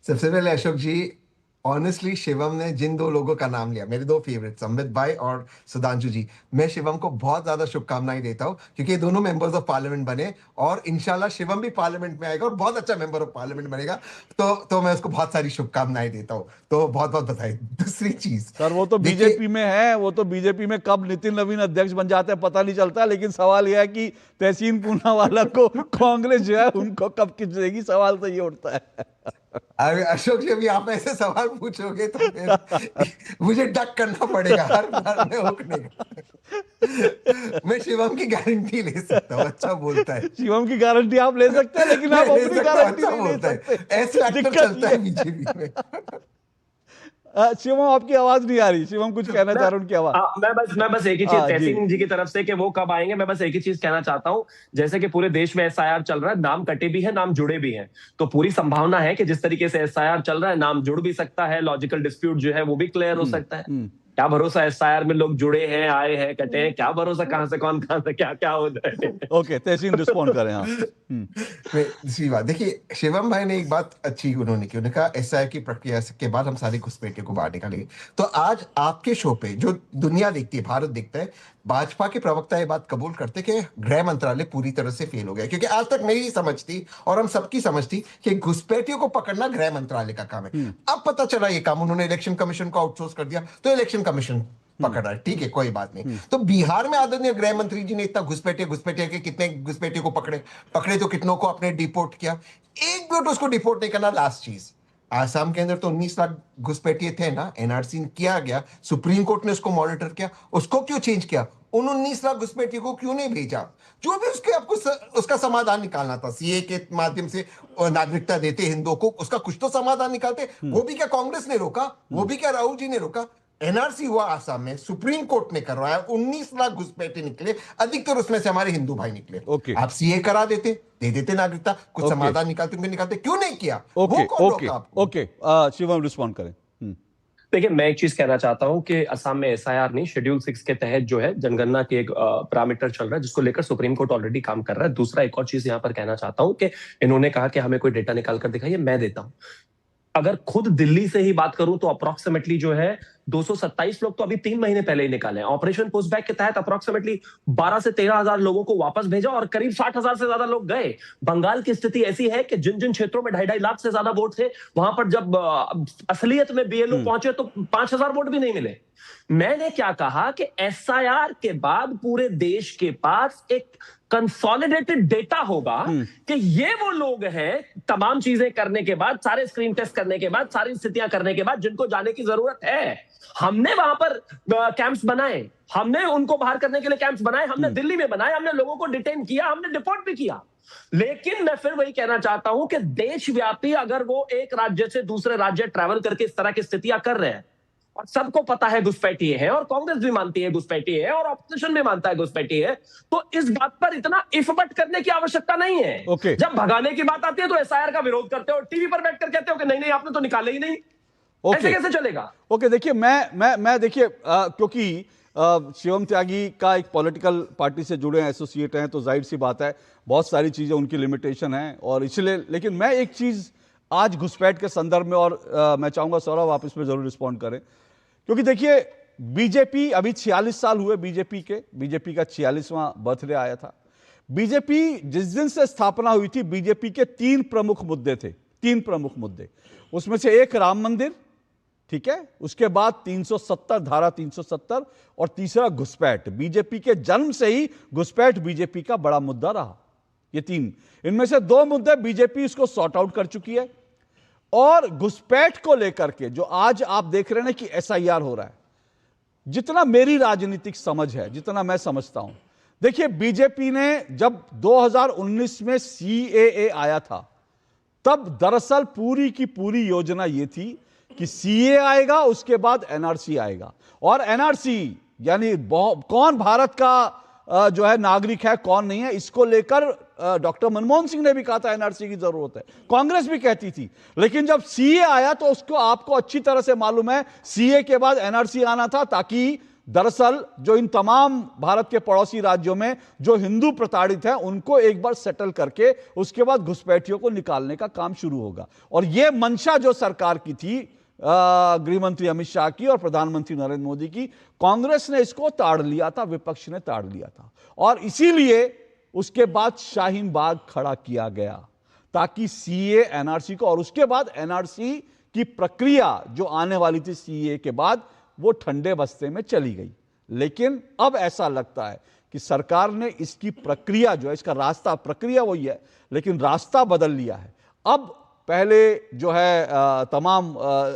सबसे पहले अशोक जी, ऑनेस्टली शिवम ने जिन दो लोगों का नाम लिया, मेरे दो फेवरेट, संबित भाई और सुधांशु जी, मैं शिवम को बहुत ज्यादा शुभकामनाएं देता हूं, क्योंकि ये दोनों मेंबर्स ऑफ पार्लियामेंट बने, और इंशाल्लाह शिवम भी पार्लियामेंट में आएगा और बहुत अच्छा मेंबर ऑफ पार्लियामेंट बनेगा। तो मैं उसको बहुत सारी शुभकामनाएं देता हूं, तो बहुत बहुत बधाई। दूसरी चीज सर, वो तो बीजेपी में है, वो तो बीजेपी में कब नितिन नवीन अध्यक्ष बन जाते हैं पता नहीं चलता, लेकिन सवाल यह है कि तहसीन पूनावाला को कांग्रेस जो है उनको कब खींच देगी, सवाल तो ये उठता है। अरे अशोक जी, अभी आप ऐसे सवाल पूछोगे तो फिर मुझे डक करना पड़ेगा हर बार में रोकने का। मैं शिवम की गारंटी ले सकता हूँ, अच्छा बोलता है। शिवम की गारंटी आप ले सकते हैं, लेकिन आप अपनी गारंटी नहीं ले सकते। ऐसे एक्टर चलता है बीजेपी में। शिवम आपकी आवाज नहीं आ रही, शिवम कुछ कहना चाह रहे हैं, उनकी आवाज। मैं बस एक ही चीज तहसीन जी की तरफ से कि वो कब आएंगे, मैं बस एक ही चीज कहना चाहता हूं, जैसे कि पूरे देश में एसआईआर चल रहा है, नाम कटे भी है, नाम जुड़े भी हैं, तो पूरी संभावना है कि जिस तरीके से एसआईआर चल रहा है, नाम जुड़ भी सकता है, लॉजिकल डिस्प्यूट जो है वो भी क्लियर हो सकता है। क्या भरोसा, एसआईआर में लोग जुड़े हैं, आए हैं, कटे हैं, क्या भरोसा कहां से कौन कहां से क्या हो जाए। ओके, तहसीन रिस्पॉन्ड करें। दूसरी बात देखिए, शिवम भाई ने एक बात अच्छी उन्होंने की, उन्होंने कहा एसआईआर की प्रक्रिया के बाद हम सारी घुसपैठियों को बाहर निकालेंगे। तो आज आपके शो पे जो दुनिया देखती है, भारत देखता है, भाजपा के प्रवक्ता ये बात कबूल करते कि गृह मंत्रालय पूरी तरह से फेल हो गया, क्योंकि आज तक मेरी समझ थी और हम सबकी समझ थी कि घुसपैठियों को पकड़ना गृह मंत्रालय का काम है। अब पता चला ये काम उन्होंने इलेक्शन कमीशन को आउटसोर्स कर दिया, तो इलेक्शन कमीशन पकड़ रहा है, ठीक है, कोई बात नहीं। तो बिहार में आदरणीय गृह मंत्री जी ने इतना घुसपैठिए के कितने घुसपैठियों को पकड़े तो कितनों को आपने डिपोर्ट किया, एक भी उसको डिपोर्ट नहीं करना। लास्ट चीज, आसाम के अंदर तो 19 लाख घुसपैठिए थे ना, एनआरसी किया गया, सुप्रीम कोर्ट ने उसको मॉनिटर किया, उसको क्यों चेंज किया? उन 19 लाख घुसपैठियों को क्यों नहीं भेजा? जो भी उसके आपको उसका समाधान निकालना था, सीए के माध्यम से नागरिकता देते हिंदुओं को, उसका कुछ तो समाधान निकालते। वो भी क्या कांग्रेस ने रोका? वो भी क्या राहुल जी ने रोका? एनआरसी हुआ आसाम में, सुप्रीम कोर्ट ने करवाया, 19 लाख घुसपैठे निकले, अधिकतर उसमें से हमारे हिंदू भाई निकले। ओके। आप सीए करा देते, दे देते नागरिकता, कुछ ओके। समाधान निकालते, क्यों नहीं किया? ओके वो कौन ओके रोका आपको? ओके शिवम रिस्पॉन्ड करें। देखिए, मैं एक चीज कहना चाहता हूं कि असम में एसआईआर नहीं, शेड्यूल 6 के तहत जो है जनगणना के एक पैरामीटर चल रहा है, जिसको लेकर सुप्रीम कोर्ट ऑलरेडी काम कर रहा है। दूसरा एक और चीज यहां पर कहना चाहता हूं कि इन्होंने कहा कि हमें कोई डेटा निकाल कर दिखाइए, मैं देता हूं। अगर खुद दिल्ली से ही बात करूं तो अप्रोक्सीमेटली जो है 227 लोग तो अभी 3 महीने पहले ही निकाले हैं। ऑपरेशन पुशबैक के तहत अप्रोक्सीमेटली 12 से 13 हजार लोगों को वापस भेजा और करीब 60 हजार से ज्यादा लोग गए। बंगाल की स्थिति ऐसी है कि जिन जिन क्षेत्रों में 2.5 लाख से ज्यादा वोट थे, वहां पर जब असलियत में बीएलओ पहुंचे तो 5,000 वोट भी नहीं मिले। मैंने क्या कहा कि एसआईआर के बाद पूरे देश के पास एक कंसोलिडेटेड डेटा होगा कि ये वो लोग हैं, तमाम चीजें करने के बाद, सारे स्क्रीन टेस्ट करने के बाद, सारी स्थितियां करने के बाद, जिनको जाने की जरूरत है। हमने वहां पर कैंप्स बनाए, हमने उनको बाहर करने के लिए कैंप्स बनाए, हमने दिल्ली में बनाए, हमने लोगों को डिटेन किया, हमने डिपोर्ट भी किया। लेकिन मैं फिर वही कहना चाहता हूं कि देशव्यापी अगर वो एक राज्य से दूसरे राज्य ट्रैवल करके इस तरह की स्थितियां कर रहे हैं, और सबको पता है घुसपैठिए है, और कांग्रेस भी मानती है घुसपैठिए है, और ऑपोजिशन भी मानता है घुसपैठिए है, तो इस बात पर इतना इफबट करने की आवश्यकता नहीं है। ओके। जब भगाने की बात आती है तो एसआईआर का विरोध करते हो, टीवी पर बैठकर कहते हो कि नहीं नहीं आपने तो निकाले ही नहीं। ओके। ऐसे कैसे चलेगा? ओके, देखिए मैं देखिए क्योंकि शिवम त्यागी का एक पॉलिटिकल पार्टी से जुड़े हैं, एसोसिएट हैं, तो जाहिर सी बात है बहुत सारी चीज़ें उनकी लिमिटेशन हैं, और इसलिए, लेकिन मैं एक चीज़ आज घुसपैठ के संदर्भ में, और मैं चाहूँगा सौरभ आप इसमें ज़रूर रिस्पॉन्ड करें, क्योंकि देखिए बीजेपी अभी 46 साल हुए बीजेपी का 46वां बर्थडे आया था। बीजेपी जिस दिन से स्थापना हुई थी, बीजेपी के 3 प्रमुख मुद्दे थे, 3 प्रमुख मुद्दे, उसमें से एक राम मंदिर, ठीक है, उसके बाद 370 धारा 370, और तीसरा घुसपैठ। बीजेपी के जन्म से ही घुसपैठ बीजेपी का बड़ा मुद्दा रहा। ये 3, इनमें से 2 मुद्दे बीजेपी इसको सॉर्ट आउट कर चुकी है, और घुसपैठ को लेकर के जो आज आप देख रहे हैं कि एसआईआर हो रहा है, जितना मेरी राजनीतिक समझ है, जितना मैं समझता हूं, देखिए बीजेपी ने जब 2019 में सीएए आया था, तब दरअसल पूरी की पूरी योजना यह थी कि सीए आएगा, उसके बाद एनआरसी आएगा, और एनआरसी यानी कौन भारत का जो है नागरिक है, कौन नहीं है, इसको लेकर डॉक्टर मनमोहन सिंह ने भी कहा था एनआरसी की जरूरत है, कांग्रेस भी कहती थी। लेकिन जब सीए आया तो उसको आपको अच्छी तरह से मालूम है, सीए के बाद एनआरसी आना था, ताकि दरअसल जो इन तमाम भारत के पड़ोसी राज्यों में जो हिंदू प्रताड़ित हैं, उनको एक बार सेटल करके उसके बाद घुसपैठियों को निकालने का काम शुरू होगा। और यह मंशा जो सरकार की थी, गृह मंत्री अमित शाह की और प्रधानमंत्री नरेंद्र मोदी की, कांग्रेस ने इसको ताड़ लिया था, विपक्ष ने ताड़ लिया था, और इसीलिए उसके बाद शाहीन बाग खड़ा किया गया, ताकि सीए एनआरसी को, और उसके बाद एनआरसी की प्रक्रिया जो आने वाली थी सीए के बाद, वो ठंडे बस्ते में चली गई। लेकिन अब ऐसा लगता है कि सरकार ने इसकी प्रक्रिया जो है, इसका रास्ता, प्रक्रिया वही है लेकिन रास्ता बदल लिया है। अब पहले जो है तमाम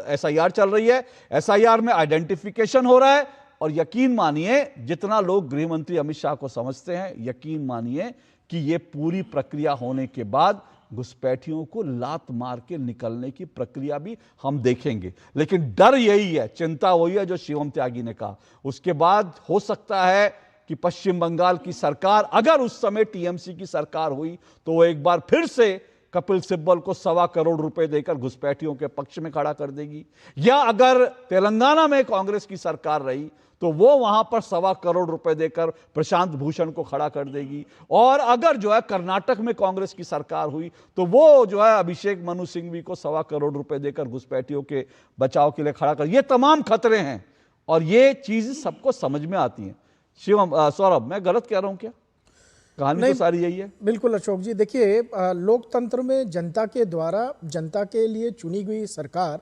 एसआईआर चल रही है, एसआईआर में आइडेंटिफिकेशन हो रहा है, और यकीन मानिए जितना लोग गृह मंत्री अमित शाह को समझते हैं, यकीन मानिए कि ये पूरी प्रक्रिया होने के बाद घुसपैठियों को लात मार के निकलने की प्रक्रिया भी हम देखेंगे। लेकिन डर यही है, चिंता वही है जो शिवम त्यागी ने कहा। उसके बाद हो सकता है कि पश्चिम बंगाल की सरकार, अगर उस समय टीएमसी की सरकार हुई, तो वो एक बार फिर से कपिल सिब्बल को 1.25 करोड़ रुपए देकर घुसपैठियों के पक्ष में खड़ा कर देगी, या अगर तेलंगाना में कांग्रेस की सरकार रही तो वो वहां पर 1.25 करोड़ रुपए देकर प्रशांत भूषण को खड़ा कर देगी, और अगर जो है कर्नाटक में कांग्रेस की सरकार हुई तो वो जो है अभिषेक मनु सिंघवी को 1.25 करोड़ रुपए देकर घुसपैठियों के बचाव के लिए खड़ा कर। ये तमाम खतरे हैं, और ये चीज सबको समझ में आती है। शिवम, सौरभ, मैं गलत कह रहा हूं क्या? कहानी तो सारी यही है। बिल्कुल अशोक जी, देखिए लोकतंत्र में जनता के द्वारा, जनता के लिए चुनी गई सरकार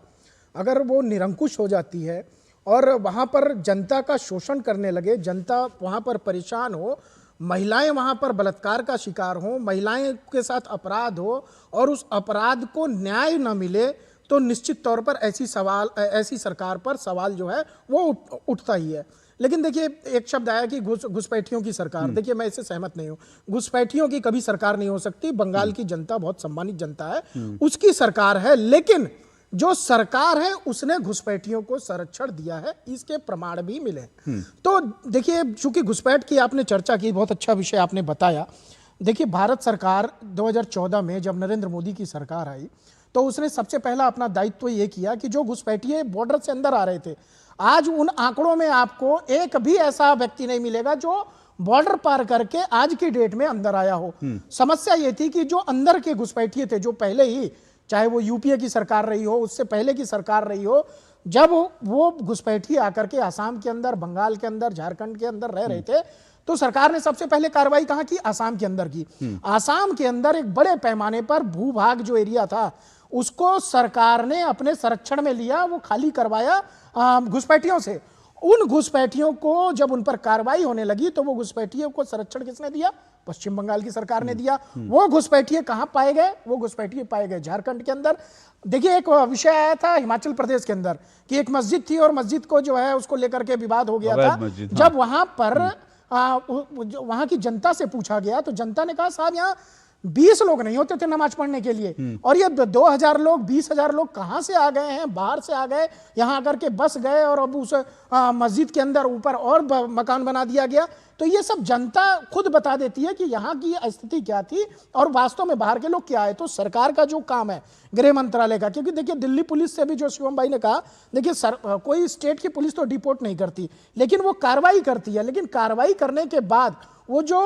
अगर वो निरंकुश हो जाती है और वहाँ पर जनता का शोषण करने लगे, जनता वहाँ पर परेशान हो, महिलाएं वहाँ पर बलात्कार का शिकार हो, महिलाएं के साथ अपराध हो, और उस अपराध को न्याय न मिले, तो निश्चित तौर पर ऐसी सरकार पर सवाल जो है वो उठता ही है। लेकिन देखिए, एक शब्द आया कि घुसपैठियों की सरकार। देखिए, मैं इससे सहमत नहीं हूं। घुसपैठियों की कभी सरकार नहीं हो सकती। बंगाल की जनता बहुत सम्मानित जनता है, उसकी सरकार है, लेकिन जो सरकार है उसने घुसपैठियों को संरक्षण दिया है, इसके प्रमाण भी मिले। तो देखिए, चूंकि घुसपैठ की आपने चर्चा की, बहुत अच्छा विषय आपने बताया। देखिए, भारत सरकार 2014 में जब नरेंद्र मोदी की सरकार आई तो उसने सबसे पहला अपना दायित्व ये किया कि जो घुसपैठिए बॉर्डर से अंदर आ रहे थे, आज उन आंकड़ों में आपको एक भी ऐसा व्यक्ति नहीं मिलेगा जो बॉर्डर पार करके आज की डेट में अंदर आया हो। समस्या ये थी कि जो अंदर के घुसपैठिए थे, जो पहले ही, चाहे वो यूपीए की सरकार रही हो, उससे पहले की सरकार रही हो, जब वो घुसपैठिए आकर के आसाम के अंदर, बंगाल के अंदर, झारखंड के अंदर रह रहे थे, तो सरकार ने सबसे पहले कार्रवाई कहां की? आसाम के अंदर की। आसाम के अंदर एक बड़े पैमाने पर भूभाग जो एरिया था उसको सरकार ने अपने संरक्षण में लिया, वो खाली करवाया घुसपैठियों से। उन घुसपैठियों को जब उन पर कार्रवाई होने लगी तो वो घुसपैठियों को संरक्षण किसने दिया? पश्चिम बंगाल की सरकार ने दिया। वो घुसपैठिए कहां पाए गए? वो घुसपैठिए पाए गए झारखंड के अंदर। देखिए, एक विषय आया था हिमाचल प्रदेश के अंदर कि एक मस्जिद थी और मस्जिद को जो है उसको लेकर के विवाद हो गया था। जब वहां पर वहां की जनता से पूछा गया तो जनता ने कहा, साहब यहाँ 20 लोग नहीं होते थे नमाज पढ़ने के लिए, और ये 2000 लोग, 20,000 लोग कहां से आ गए हैं? बाहर से आ गए, यहां आकर के बस गए और अब उस मस्जिद के अंदर ऊपर और मकान बना दिया गया। तो ये सब जनता खुद बता देती है कि यहाँ की स्थिति क्या थी और वास्तव में बाहर के लोग क्या है। तो सरकार का जो काम है, गृह मंत्रालय का, क्योंकि देखिए दिल्ली पुलिस से भी जो शिवम भाई ने कहा, देखिए कोई स्टेट की पुलिस तो डिपोर्ट नहीं करती, लेकिन वो कार्रवाई करती है। लेकिन कार्रवाई करने के बाद वो जो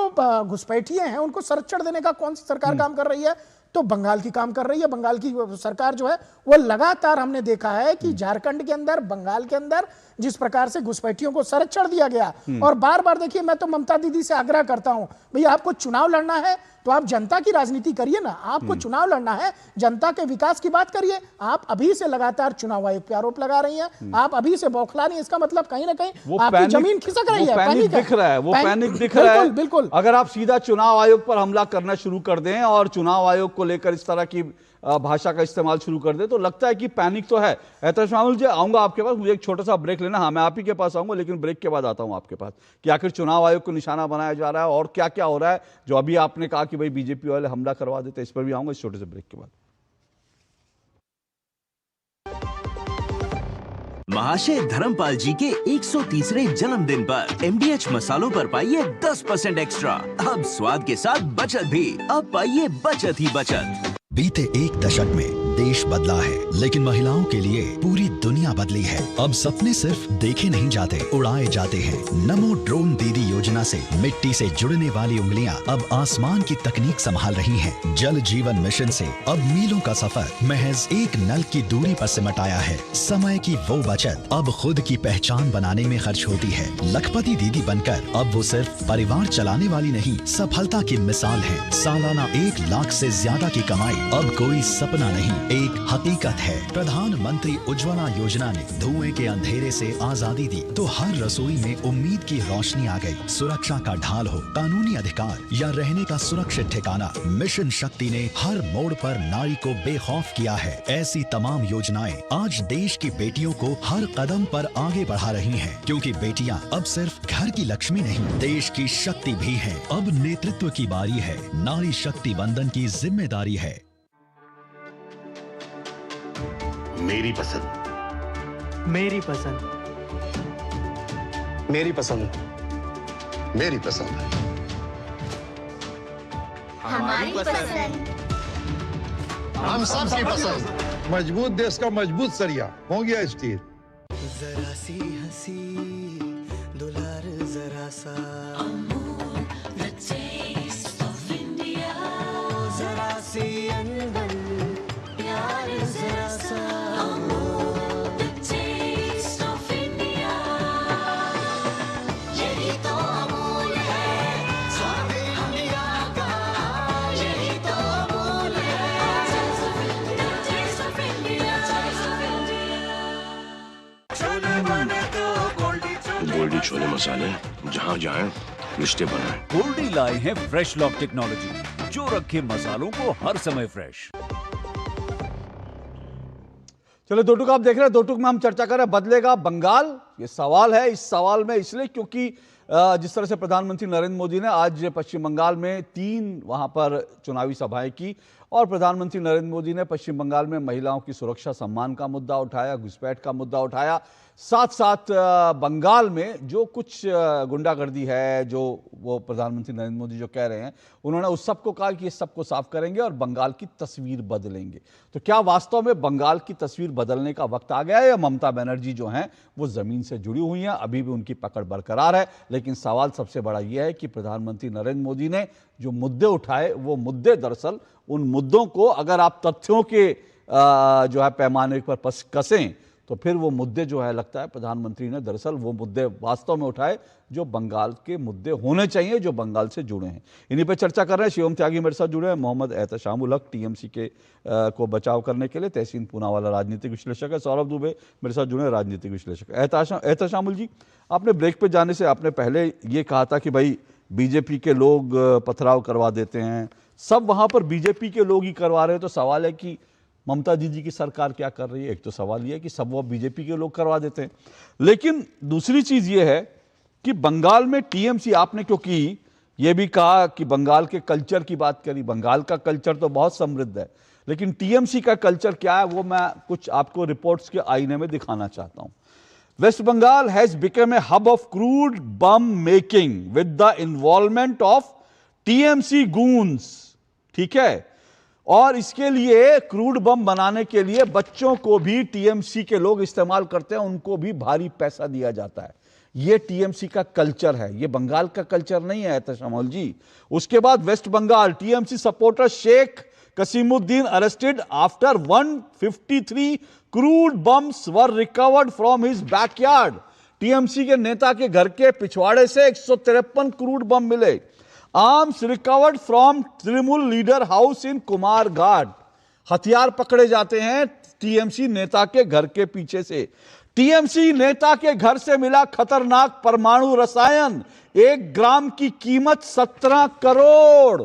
घुसपैठिए हैं उनको संरक्षण देने का कौन सी सरकार काम कर रही है? तो बंगाल की काम कर रही है। बंगाल की सरकार जो है वो लगातार, हमने देखा है कि झारखंड के अंदर, बंगाल के अंदर जिस प्रकार से घुसपैठियों को संरक्षण दिया गया, और बार बार देखिए, मैं तो ममता दीदी से आग्रह करता हूं, भैया आपको चुनाव लड़ना है तो आप जनता की राजनीति करिए ना। आपको चुनाव लड़ना है, जनता के विकास की बात करिए। आप अभी से लगातार चुनाव आयोग पे आरोप लगा रही हैं, आप अभी से बौखला रही हैं, इसका मतलब कहीं ना कहीं आपकी जमीन खिसक रही है। पैनिक दिख रहा है, वो पैनिक दिख रहा है। बिल्कुल। अगर आप सीधा चुनाव आयोग पर हमला करना शुरू कर दें और चुनाव आयोग को लेकर इस तरह की भाषा का इस्तेमाल शुरू कर दे तो लगता है कि पैनिक तो है। एहतशाम मामूल जी, आऊंगा आपके पास, मुझे एक छोटा सा ब्रेक लेना। हाँ, मैं आप ही के पास आऊंगा, लेकिन ब्रेक के बाद आता हूं आपके पास कि आखिर चुनाव आयोग को निशाना बनाया जा रहा है और क्या क्या हो रहा है। जो अभी आपने कहा कि भाई बीजेपी वाले हमला करवा देते, इस पर भी आऊंगा इस छोटे से ब्रेक के बाद। महाशय धर्मपाल जी के 130वें जन्मदिन पर MDH मसालों पर पाइए 10% एक्स्ट्रा। अब स्वाद के साथ बचत भी। अब पाइए बचत ही बचत। बीते एक दशक में देश बदला है, लेकिन महिलाओं के लिए पूरी दुनिया बदली है। अब सपने सिर्फ देखे नहीं जाते, उड़ाए जाते हैं। नमो ड्रोन दीदी योजना से मिट्टी से जुड़ने वाली उंगलियां अब आसमान की तकनीक संभाल रही हैं। जल जीवन मिशन से अब मीलों का सफर महज एक नल की दूरी पर सिमट आया है। समय की वो बचत अब खुद की पहचान बनाने में खर्च होती है। लखपति दीदी बनकर अब वो सिर्फ परिवार चलाने वाली नहीं, सफलता की मिसाल है। सालाना 1 लाख से ज्यादा की कमाई अब कोई सपना नहीं, एक हकीकत है। प्रधानमंत्री उज्ज्वला योजना ने धुएं के अंधेरे से आजादी दी तो हर रसोई में उम्मीद की रोशनी आ गई। सुरक्षा का ढाल हो, कानूनी अधिकार या रहने का सुरक्षित ठिकाना, मिशन शक्ति ने हर मोड़ पर नारी को बेखौफ किया है। ऐसी तमाम योजनाएं आज देश की बेटियों को हर कदम पर आगे बढ़ा रही हैं, क्योंकि बेटियां अब सिर्फ घर की लक्ष्मी नहीं, देश की शक्ति भी हैं। अब नेतृत्व की बारी है, नारी शक्ति बंधन की जिम्मेदारी है। मेरी पसंद, मेरी पसंद, मेरी पसंद, मेरी पसंद, हमारी पसंद, हम सबकी पसंद। मजबूत देश का मजबूत सरिया हो गया स्टील। जरा सी हंसी दुलार जरा सा, जरा सी अनबन प्यार जरा सा, यही तो अमूल है, स्वाद इंडिया का, यही तो अमूल है, टेस्ट ऑफ इंडिया, छोले बने तो गोल्डी छोले मसाले, जहाँ जाए रिश्ते बनाए। गोल्डी लाए हैं फ्रेश लॉक टेक्नोलॉजी, जो रखे मसालों को हर समय फ्रेश। चलो दो टुक आप देख रहे हैं, दो टुक में हम चर्चा कर रहे हैं बदलेगा बंगाल। ये सवाल है, इस सवाल में इसलिए क्योंकि जिस तरह से प्रधानमंत्री नरेंद्र मोदी ने आज पश्चिम बंगाल में 3 वहां पर चुनावी सभाएं की और प्रधानमंत्री नरेंद्र मोदी ने पश्चिम बंगाल में महिलाओं की सुरक्षा सम्मान का मुद्दा उठाया, घुसपैठ का मुद्दा उठाया, साथ साथ बंगाल में जो कुछ गुंडागर्दी है, जो वो प्रधानमंत्री नरेंद्र मोदी जो कह रहे हैं, उन्होंने उस सबको कहा कि इस सबको साफ करेंगे और बंगाल की तस्वीर बदलेंगे। तो क्या वास्तव में बंगाल की तस्वीर बदलने का वक्त आ गया है या ममता बनर्जी जो हैं वो जमीन से जुड़ी हुई हैं, अभी भी उनकी पकड़ बरकरार है? लेकिन सवाल सबसे बड़ा यह है कि प्रधानमंत्री नरेंद्र मोदी ने जो मुद्दे उठाए वो मुद्दे दरअसल उन मुद्दों को अगर आप तथ्यों के जो है पैमाने पर कसें तो फिर वो मुद्दे जो है लगता है प्रधानमंत्री ने दरअसल वो मुद्दे वास्तव में उठाए जो बंगाल के मुद्दे होने चाहिए, जो बंगाल से जुड़े हैं। इन्हीं पे चर्चा कर रहे हैं। शिवम त्यागी मेरे साथ जुड़े हैं, मोहम्मद एहतशामुल हक टीएमसी के को बचाव करने के लिए, तहसीन पूनावाला राजनीतिक विश्लेषक है, सौरभ दुबे मेरे साथ जुड़े हैं राजनीतिक विश्लेषक। एहतशामुल जी, आपने ब्रेक पे जाने से आपने पहले ये कहा था कि भाई बीजेपी के लोग पथराव करवा देते हैं, सब वहां पर बीजेपी के लोग ही करवा रहे हैं। तो सवाल है कि ममता दीदी की सरकार क्या कर रही है? एक तो सवाल यह है कि सब वो बीजेपी के लोग करवा देते हैं, लेकिन दूसरी चीज ये है कि बंगाल में टीएमसी, आपने क्योंकि ये भी कहा कि बंगाल के कल्चर की बात करी, बंगाल का कल्चर तो बहुत समृद्ध है, लेकिन टीएमसी का कल्चर क्या है वो मैं कुछ आपको रिपोर्ट्स के आईने में दिखाना चाहता हूं। West Bengal has become a hub of crude bomb making with the involvement of TMC goons, ठीक है, और इसके लिए क्रूड बम बनाने के लिए बच्चों को भी टीएमसी के लोग इस्तेमाल करते हैं, उनको भी भारी पैसा दिया जाता है। ये टीएमसी का कल्चर है, ये बंगाल का कल्चर नहीं है एहतशामुल जी। उसके बाद West Bengal TMC supporter Sheikh Kasimuddin arrested after 153 crude bombs were recovered from his backyard. TMC के नेता के घर के पिछवाड़े से 153 क्रूड बम मिले। Arms recovered from Trinamool leader house in Kumar Ghat. हथियार पकड़े जाते हैं टीएमसी नेता के घर के पीछे से। टीएमसी नेता के घर से मिला खतरनाक परमाणु रसायन, 1 ग्राम की कीमत 17 करोड़।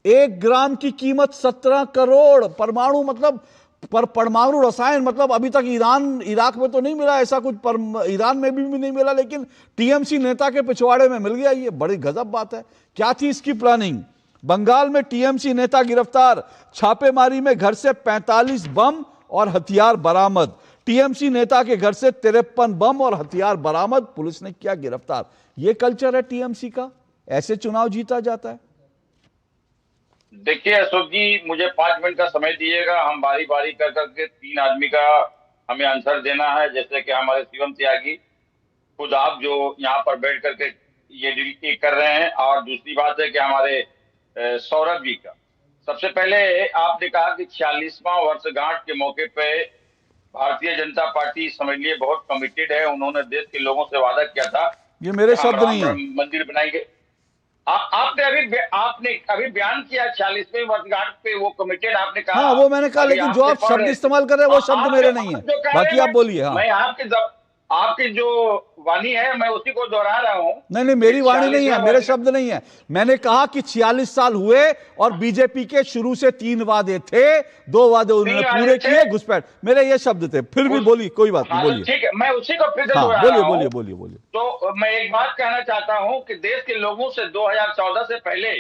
1 ग्राम की कीमत 17 करोड़। परमाणु मतलब परमाणु रसायन मतलब अभी तक ईरान इराक में तो नहीं मिला ऐसा कुछ, पर ईरान में भी नहीं मिला, लेकिन टीएमसी नेता के पिछवाड़े में मिल गया। ये बड़ी गजब बात है। क्या थी इसकी प्लानिंग? बंगाल में टीएमसी नेता गिरफ्तार, छापेमारी में घर से 45 बम और हथियार बरामद। टीएमसी नेता के घर से 53 बम और हथियार बरामद, पुलिस ने किया गिरफ्तार। यह कल्चर है टीएमसी का, ऐसे चुनाव जीता जाता है। देखिए अशोक जी, मुझे 5 मिनट का समय दिएगा, हम बारी बारी कर करके 3 आदमी का हमें आंसर देना है। जैसे कि हमारे शिवम त्यागी, खुद आप जो यहाँ पर बैठ करके ये डील कर रहे हैं, और दूसरी बात है कि हमारे सौरभ जी का। सबसे पहले आपने कहा कि 46वां वर्षगांठ के मौके पे भारतीय जनता पार्टी समझ लिए बहुत कमिटेड है। उन्होंने देश के लोगों से वादा किया था, ये मेरे शब्द नहीं है, मंदिर बनाएंगे। आपने अभी बयान किया 40वें वर्षगांठ पे वो कमिटेड आपने कहा। हाँ वो मैंने कहा, लेकिन जो आप शब्द इस्तेमाल कर रहे हैं वो शब्द मेरे नहीं है, बाकी आप बोलिए। हाँ मैं आपकी जो वाणी है मैं उसी को दोहरा रहा हूं। नहीं, मेरी वाणी नहीं है, मेरे शब्द नहीं है। मैंने कहा कि 46 साल हुए और बीजेपी के शुरू से 3 वादे थे, 2 वादे उन्होंने पूरे किए, घुसपैठ, मेरे ये शब्द थे। फिर भी बोलिए, कोई बात नहीं, बोलिए। ठीक है, मैं उसी को फिर से दोहरा रहा हूं। बोलिए। तो मैं एक बात कहना चाहता हूं कि देश के लोगों से 2014 से पहले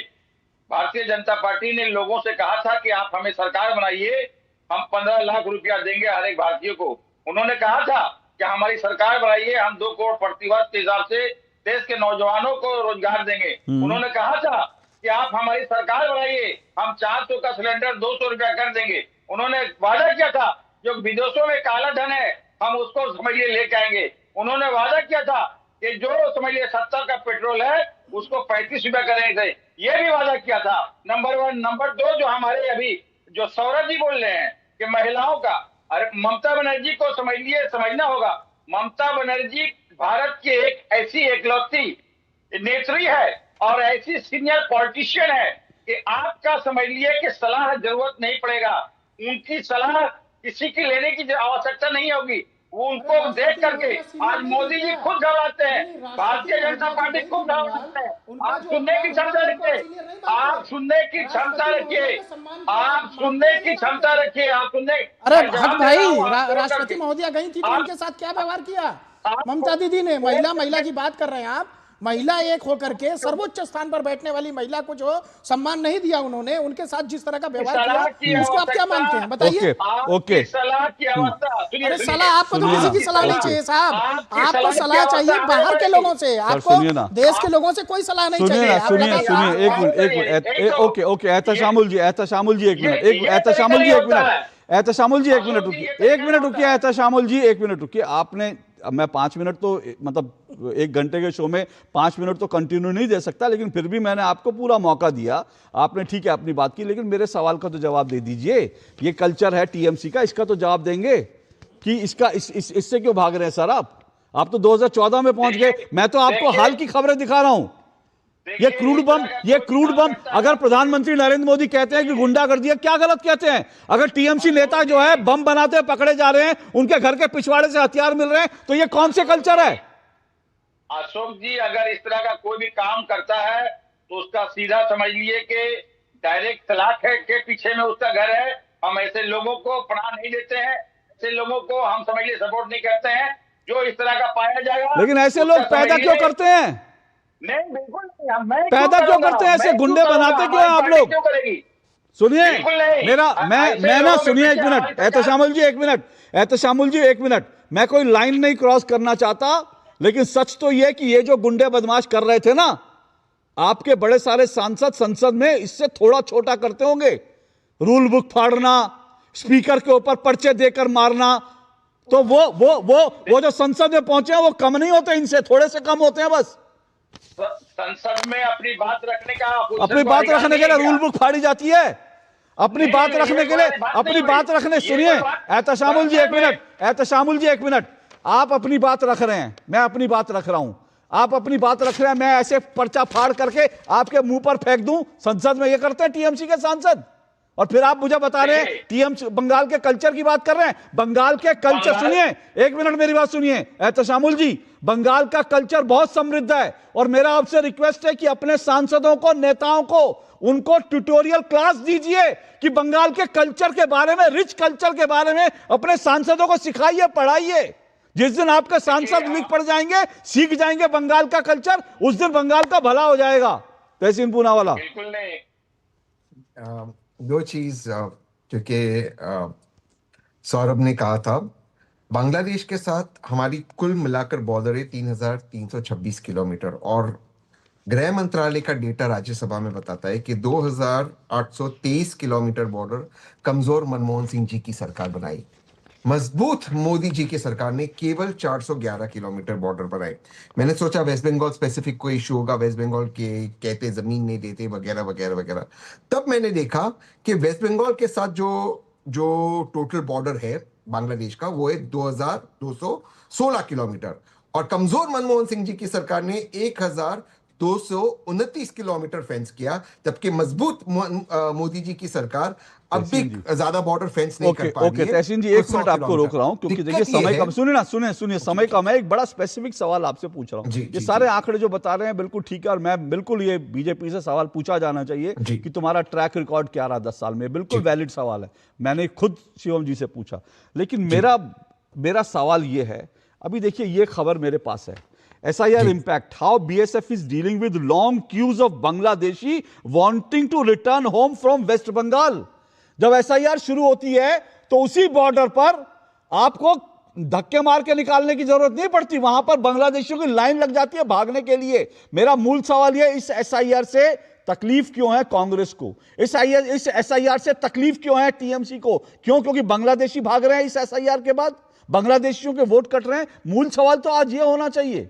भारतीय जनता पार्टी ने लोगों से कहा था कि आप हमें सरकार बनाइए, हम 15 लाख रुपया देंगे हर एक भारतीय को। उन्होंने कहा था कि हमारी सरकार बनाइए, हम 2 करोड़ प्रतिवर्ष के हिसाब से देश के नौजवानों को रोजगार देंगे। उन्होंने कहा था कि आप हमारी सरकार बनाइए, हम 400 का सिलेंडर 200 रुपया कर देंगे। उन्होंने वादा किया था जो विदेशों में काला धन है हम उसको समझिए लेके आएंगे। उन्होंने वादा किया था कि जो समझिए 70 का पेट्रोल है उसको 35 रुपया करेंगे, ये भी वादा किया था। नंबर 1। नंबर 2, जो हमारे अभी जो सौरभ जी बोल रहे हैं कि महिलाओं का, अरे ममता बनर्जी को समझना होगा। ममता बनर्जी भारत की एक ऐसी एकलौती नेत्री है और ऐसी सीनियर पॉलिटिशियन है कि आपका समझ लिए कि सलाह जरूरत नहीं पड़ेगा, उनकी सलाह किसी की लेने की आवश्यकता नहीं होगी। उनको देख करके आज मोदी जी खुद घबराते हैं, भारतीय जनता पार्टी खुद घबराते हैं। आप सुनने की क्षमता रखिए, आप सुनने की क्षमता रखिए, आप सुनने की क्षमता रखिए, आप सुनने। अरे भक्त भाई, राष्ट्रपति महोदया गई थी तो उनके साथ क्या व्यवहार किया ममता दीदी ने? महिला की बात कर रहे हैं आप, महिला एक होकर के सर्वोच्च स्थान पर बैठने वाली महिला को जो सम्मान नहीं दिया उन्होंने, उनके साथ जिस तरह का व्यवहार किया, उसको आप क्या मानते हैं बताइए? ओके सलाह की अवस्था। अरे सलाह आपको तो किसी की सलाह नहीं चाहिए साहब, आपको सलाह चाहिए बाहर के लोगों से, आपको देश के लोगों से कोई सलाह नहीं चाहिए। सुनिए एक मिनट, ओके एहतशामुल जी एक मिनट, एहतशामुल जी एक मिनट रुकिए। आपने, मैं 5 मिनट तो मतलब 1 घंटे के शो में 5 मिनट तो कंटिन्यू नहीं दे सकता, लेकिन फिर भी मैंने आपको पूरा मौका दिया। आपने ठीक है अपनी बात की, लेकिन मेरे सवाल का तो जवाब दे दीजिए। ये कल्चर है टीएमसी का, इसका तो जवाब देंगे कि इससे क्यों भाग रहे हैं सर आप तो 2014 में पहुंच गए। मैं तो आपको हाल की खबरें दिखा रहा हूं। ये क्रूड बम अगर प्रधानमंत्री नरेंद्र मोदी कहते हैं कि गुंडागर्दी है, क्या गलत कहते हैं? अगर टीएमसी नेता जो है बम बनाते हुए पकड़े जा रहे हैं, उनके घर के पिछवाड़े से हथियार मिल रहे हैं, तो ये कौन से कल्चर है? अशोक जी, अगर इस तरह का कोई भी काम करता है तो उसका सीधा समझ लिए कि डायरेक्ट तलाक के पीछे में उसका घर है। हम ऐसे लोगों को पनाह नहीं देते हैं, ऐसे लोगों को हम समझ लिए सपोर्ट नहीं करते हैं। जो इस तरह का पाया जाएगा, लेकिन ऐसे लोग पैदा क्यों करते हैं? नहीं, बिल्कुल नहीं। पैदा क्यों करते हैं ऐसे गुंडे बनाते क्यों हैं आप लोग? सुनिए मैं ना, सुनिए एक मिनट, एहतशामुल जी एक मिनट। मैं कोई लाइन नहीं क्रॉस करना चाहता, लेकिन सच तो यह कि ये जो गुंडे बदमाश कर रहे थे ना, आपके बड़े सारे सांसद संसद में इससे थोड़ा छोटा करते होंगे। रूल बुक फाड़ना, स्पीकर के ऊपर पर्चे देकर मारना, तो वो जो संसद में पहुंचे हैं वो कम नहीं होते, इनसे थोड़े से कम होते हैं। बस संसद में अपनी बात रखने के लिए रूल बुक फाड़ी जाती है। अपनी बात रखने के लिए सुनिए एहतशामुल जी एक मिनट। आप अपनी बात रख रहे हैं, मैं अपनी बात रख रहा हूं, आप अपनी बात रख रहे हैं। मैं ऐसे पर्चा फाड़ करके आपके मुंह पर फेंक दूं? संसद में ये करते हैं टीएमसी के सांसद, और फिर आप मुझे बता रहे हैं टीएमसी बंगाल के कल्चर की बात कर रहे हैं। बंगाल के कल्चर, सुनिए एक मिनट मेरी बात सुनिए एहतशामुल जी, बंगाल का कल्चर बहुत समृद्ध है, और मेरा आपसे रिक्वेस्ट है कि अपने सांसदों को, नेताओं को, उनको ट्यूटोरियल क्लास दीजिए कि बंगाल के कल्चर के बारे में, रिच कल्चर के बारे में अपने सांसदों को सिखाइए, पढ़ाइए। जिस दिन आपके सांसद लिख पढ़ जाएंगे, सीख जाएंगे बंगाल का कल्चर, उस दिन बंगाल का भला हो जाएगा। तहसीन पूनावाला। बिल्कुल नहीं। दो चीज, क्योंकि सौरभ ने कहा था, बांग्लादेश के साथ हमारी कुल मिलाकर बॉर्डर है 3326 किलोमीटर, और गृह मंत्रालय का डेटा राज्यसभा में बताता है कि 2823 किलोमीटर बॉर्डर कमजोर मनमोहन सिंह जी की सरकार बनाई। मजबूत मोदी जी की सरकार ने केवल 411 किलोमीटर बॉर्डर बनाए। मैंने सोचा वेस्ट बंगाल स्पेसिफिक कोई इशू होगा, वेस्ट बंगाल के कहते जमीन नहीं देते वगैरह वगैरह वगैरह। तब मैंने देखा कि वेस्ट बंगाल के साथ जो टोटल बॉर्डर है बांग्लादेश का, वो है 2216 किलोमीटर, और कमजोर मनमोहन सिंह जी की सरकार ने 1229 किलोमीटर फेंस किया, जबकि मजबूत मोदी जी की सरकार अब भी ज्यादा बॉर्डर फेंस नहीं कर पा रही है। तहसीन जी एक मिनट आपको रोक रहा हूं, क्योंकि देखिए समय कम, सुनिए समय कम है। एक बड़ा स्पेसिफिक सवाल आपसे पूछ रहा हूं। ये सारे आंकड़े जो बता रहे हैं बिल्कुल ठीक है, और मैं बिल्कुल, ये बीजेपी से सवाल पूछा जाना चाहिए कि तुम्हारा ट्रैक रिकॉर्ड क्या रहा 10 साल में। बिल्कुल वैलिड सवाल है, मैंने खुद शिवम जी से पूछा। लेकिन मेरा सवाल ये है, अभी देखिए ये खबर मेरे पास है, SIR impact, how BSF is dealing with long queues of Bangladeshi wanting to return home from West Bengal। जब SIR शुरू होती है तो उसी बॉर्डर पर आपको धक्के मार के निकालने की जरूरत नहीं पड़ती, वहां पर बांग्लादेशियों की लाइन लग जाती है भागने के लिए। मेरा मूल सवाल यह, इस SIR से तकलीफ क्यों है कांग्रेस को? इस SIR से तकलीफ क्यों है टीएमसी को? क्योंकि बांग्लादेशी भाग रहे हैं इस SIR के बाद, बांग्लादेशियों के वोट कट रहे हैं। मूल सवाल तो आज ये होना चाहिए।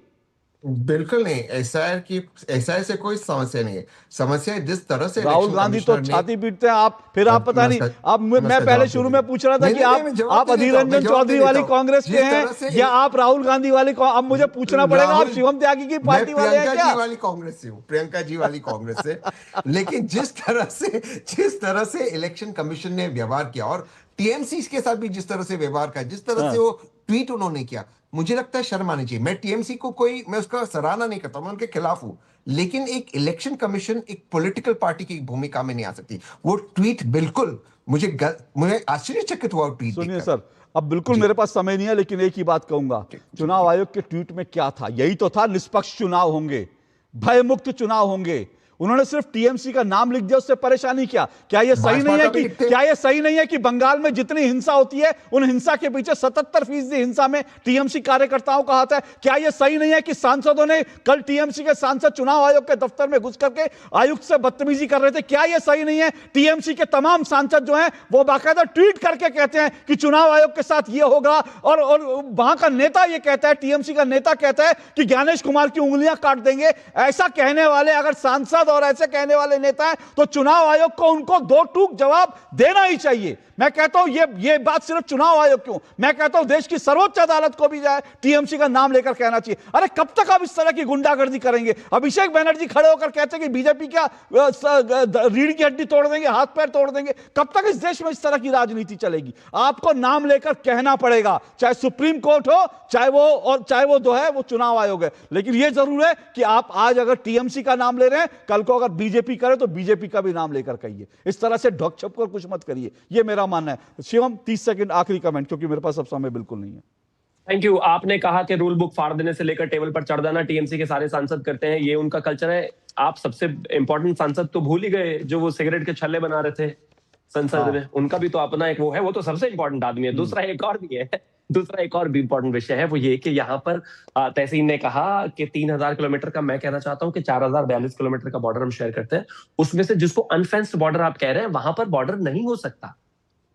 बिल्कुल नहीं, SIR से कोई समस्या नहीं है। समस्या जिस तरह से राहुल गांधी तो छाती पीटते हैं, आप फिर आप पता नहीं, आप मैं पहले शुरू में पूछ रहा था कि आप अधीर रंजन चौधरी वाली कांग्रेस के हैं या आप राहुल गांधी वाली, अब मुझे पूछना पड़ेगा आप शिवम त्यागी की पार्टी वाले हैं क्या? वाली कांग्रेस से हूँ, प्रियंका जी वाली कांग्रेस से। लेकिन जिस तरह से इलेक्शन कमीशन ने व्यवहार किया, और टीएमसी के साथ भी जिस तरह से व्यवहार किया, जिस तरह से वो ट्वीट उन्होंने किया, मुझे लगता है शर्म आनी चाहिए। मैं टीएमसी को मैं उसका सराहना नहीं करता, मैं उनके खिलाफ हूं, लेकिन एक इलेक्शन कमीशन एक पॉलिटिकल पार्टी की भूमिका में नहीं आ सकती। वो ट्वीट बिल्कुल मुझे आश्चर्यचकित हुआ ट्वीट। सुनिए सर, अब बिल्कुल मेरे पास समय नहीं है, लेकिन एक ही बात कहूंगा, चुनाव आयोग के ट्वीट में क्या था? यही तो था, निष्पक्ष चुनाव होंगे, भयमुक्त चुनाव होंगे। उन्होंने सिर्फ टीएमसी का नाम लिख दिया, उससे परेशानी क्या? क्या यह सही नहीं है कि बंगाल में जितनी हिंसा होती है उन हिंसा के पीछे 77% हिंसा में टीएमसी कार्यकर्ताओं का हाथ है? क्या यह सही नहीं है कि सांसदों ने कल टीएमसी के सांसद चुनाव आयोग के दफ्तर में घुस करके आयुक्त से बदतमीजी कर रहे थे? क्या यह सही नहीं है टीएमसी के तमाम सांसद जो हैं वो बाकायदा ट्वीट करके कहते हैं कि चुनाव आयोग के साथ यह होगा, और वहां का नेता यह कहता है, टीएमसी का नेता कहता है कि ज्ञानेश कुमार की उंगलियां काट देंगे। ऐसा कहने वाले अगर सांसद और ऐसे कहने वाले नेता हैं तो चुनाव आयोग को उनको दो टूक जवाब देना ही चाहिए। मैं कहता हूं ये बात सिर्फ चुनाव आयोग क्यों, मैं कहता हूं देश की सर्वोच्च अदालत को भी जाए टीएमसी का नाम लेकर कहना चाहिए। अरे कब तक आप इस तरह की गुंडागर्दी करेंगे? अभिषेक बनर्जी खड़े होकर कहते हैं कि बीजेपी क्या रीढ़ की हड्डी तोड़ देंगे, हाथ पैर तोड़ देंगे। कब तक इस देश में इस तरह की राजनीति चलेगी? आपको नाम लेकर कहना पड़ेगा, चाहे सुप्रीम कोर्ट हो, चाहे वो जो है वो चुनाव आयोग है। लेकिन यह जरूर है कि आप आज अगर टीएमसी का नाम ले रहे हैं, कल को अगर बीजेपी करे तो बीजेपी का भी नाम लेकर कहिए। इस तरह से ढक छप कर कुछ मत करिए, यह मेरा मानना है। शिवम 30 सेकंड आखिरी कमेंट, क्योंकि मेरे पास अब समय बिल्कुल नहीं है। Thank you. आपने कहा कि रूल बुक फाड़ देने से लेकर टेबल पर चढ़ जाना टीएमसी के सारे सांसद करते हैं, ये उनका कल्चर है। आप सबसे इंपॉर्टेंट सांसद तो भूल ही गए, जो वो सिगरेट के छल्ले बना रहे थे संसद में। उनका भी तो अपना एक वो है, वो तो सबसे इंपॉर्टेंट आदमी है। दूसरा एक और भी इंपॉर्टेंट विषय है, वो ये कि यहाँ पर तहसीन ने कहा कि 3000 किलोमीटर का, मैं कहना चाहता हूँ कि 4042 किलोमीटर का बॉर्डर हम शेयर करते हैं। उसमें से जिसको अनफेंस्ड बॉर्डर आप कह रहे हैं, वहां पर बॉर्डर नहीं हो सकता,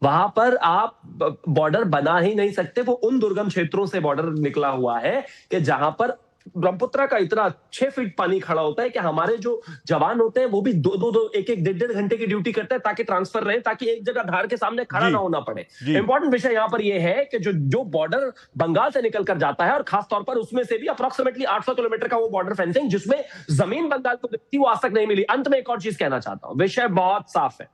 वहां पर आप बॉर्डर बना ही नहीं सकते। वो उन दुर्गम क्षेत्रों से बॉर्डर निकला हुआ है कि जहां पर ब्रह्मपुत्र का इतना 6 फीट पानी खड़ा होता है कि हमारे जो जवान होते हैं वो भी 1-1 घंटे की ड्यूटी करते हैं ताकि ट्रांसफर रहे, ताकि एक जगह धार के सामने खड़ा ना होना पड़े। इंपॉर्टेंट विषय यहाँ पर यह है कि जो बॉर्डर बंगाल से निकल कर जाता है, और खासतौर पर उसमें से भी अप्रोक्सीमेटली 800 किलोमीटर का वो बॉर्डर फेंसिंग जिसमें जमीन बंगाल को दिखती, वो आज तक नहीं मिली। अंत में एक और चीज कहना चाहता हूं, विषय बहुत साफ है।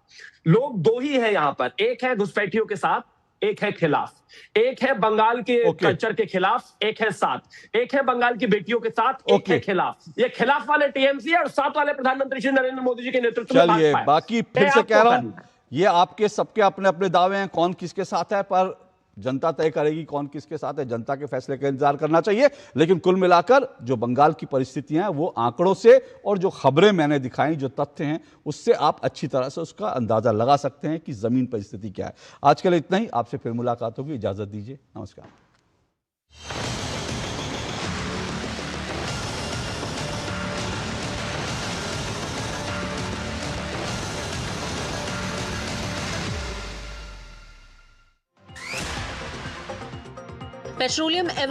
लोग दो ही है यहाँ पर, एक है घुसपैठियों के साथ, एक है खिलाफ। एक है बंगाल के कल्चर के खिलाफ, एक है साथ। एक है बंगाल की बेटियों के साथ, एक है खिलाफ। ये खिलाफ वाले टीएमसी और साथ वाले प्रधानमंत्री श्री नरेंद्र मोदी जी के नेतृत्व में। चलिए, बाकी फिर से कह रहा हूं, ये आपके सबके अपने अपने दावे हैं, कौन किसके साथ है, पर जनता तय करेगी कौन किसके साथ है। जनता के फैसले का इंतजार करना चाहिए। लेकिन कुल मिलाकर जो बंगाल की परिस्थितियां हैं, वो आंकड़ों से और जो खबरें मैंने दिखाई, जो तथ्य हैं, उससे आप अच्छी तरह से उसका अंदाजा लगा सकते हैं कि जमीन परिस्थिति क्या है। आज के लिए इतना ही, आपसे फिर मुलाकात होगी। इजाजत दीजिए, नमस्कार। पेट्रोलियम एवं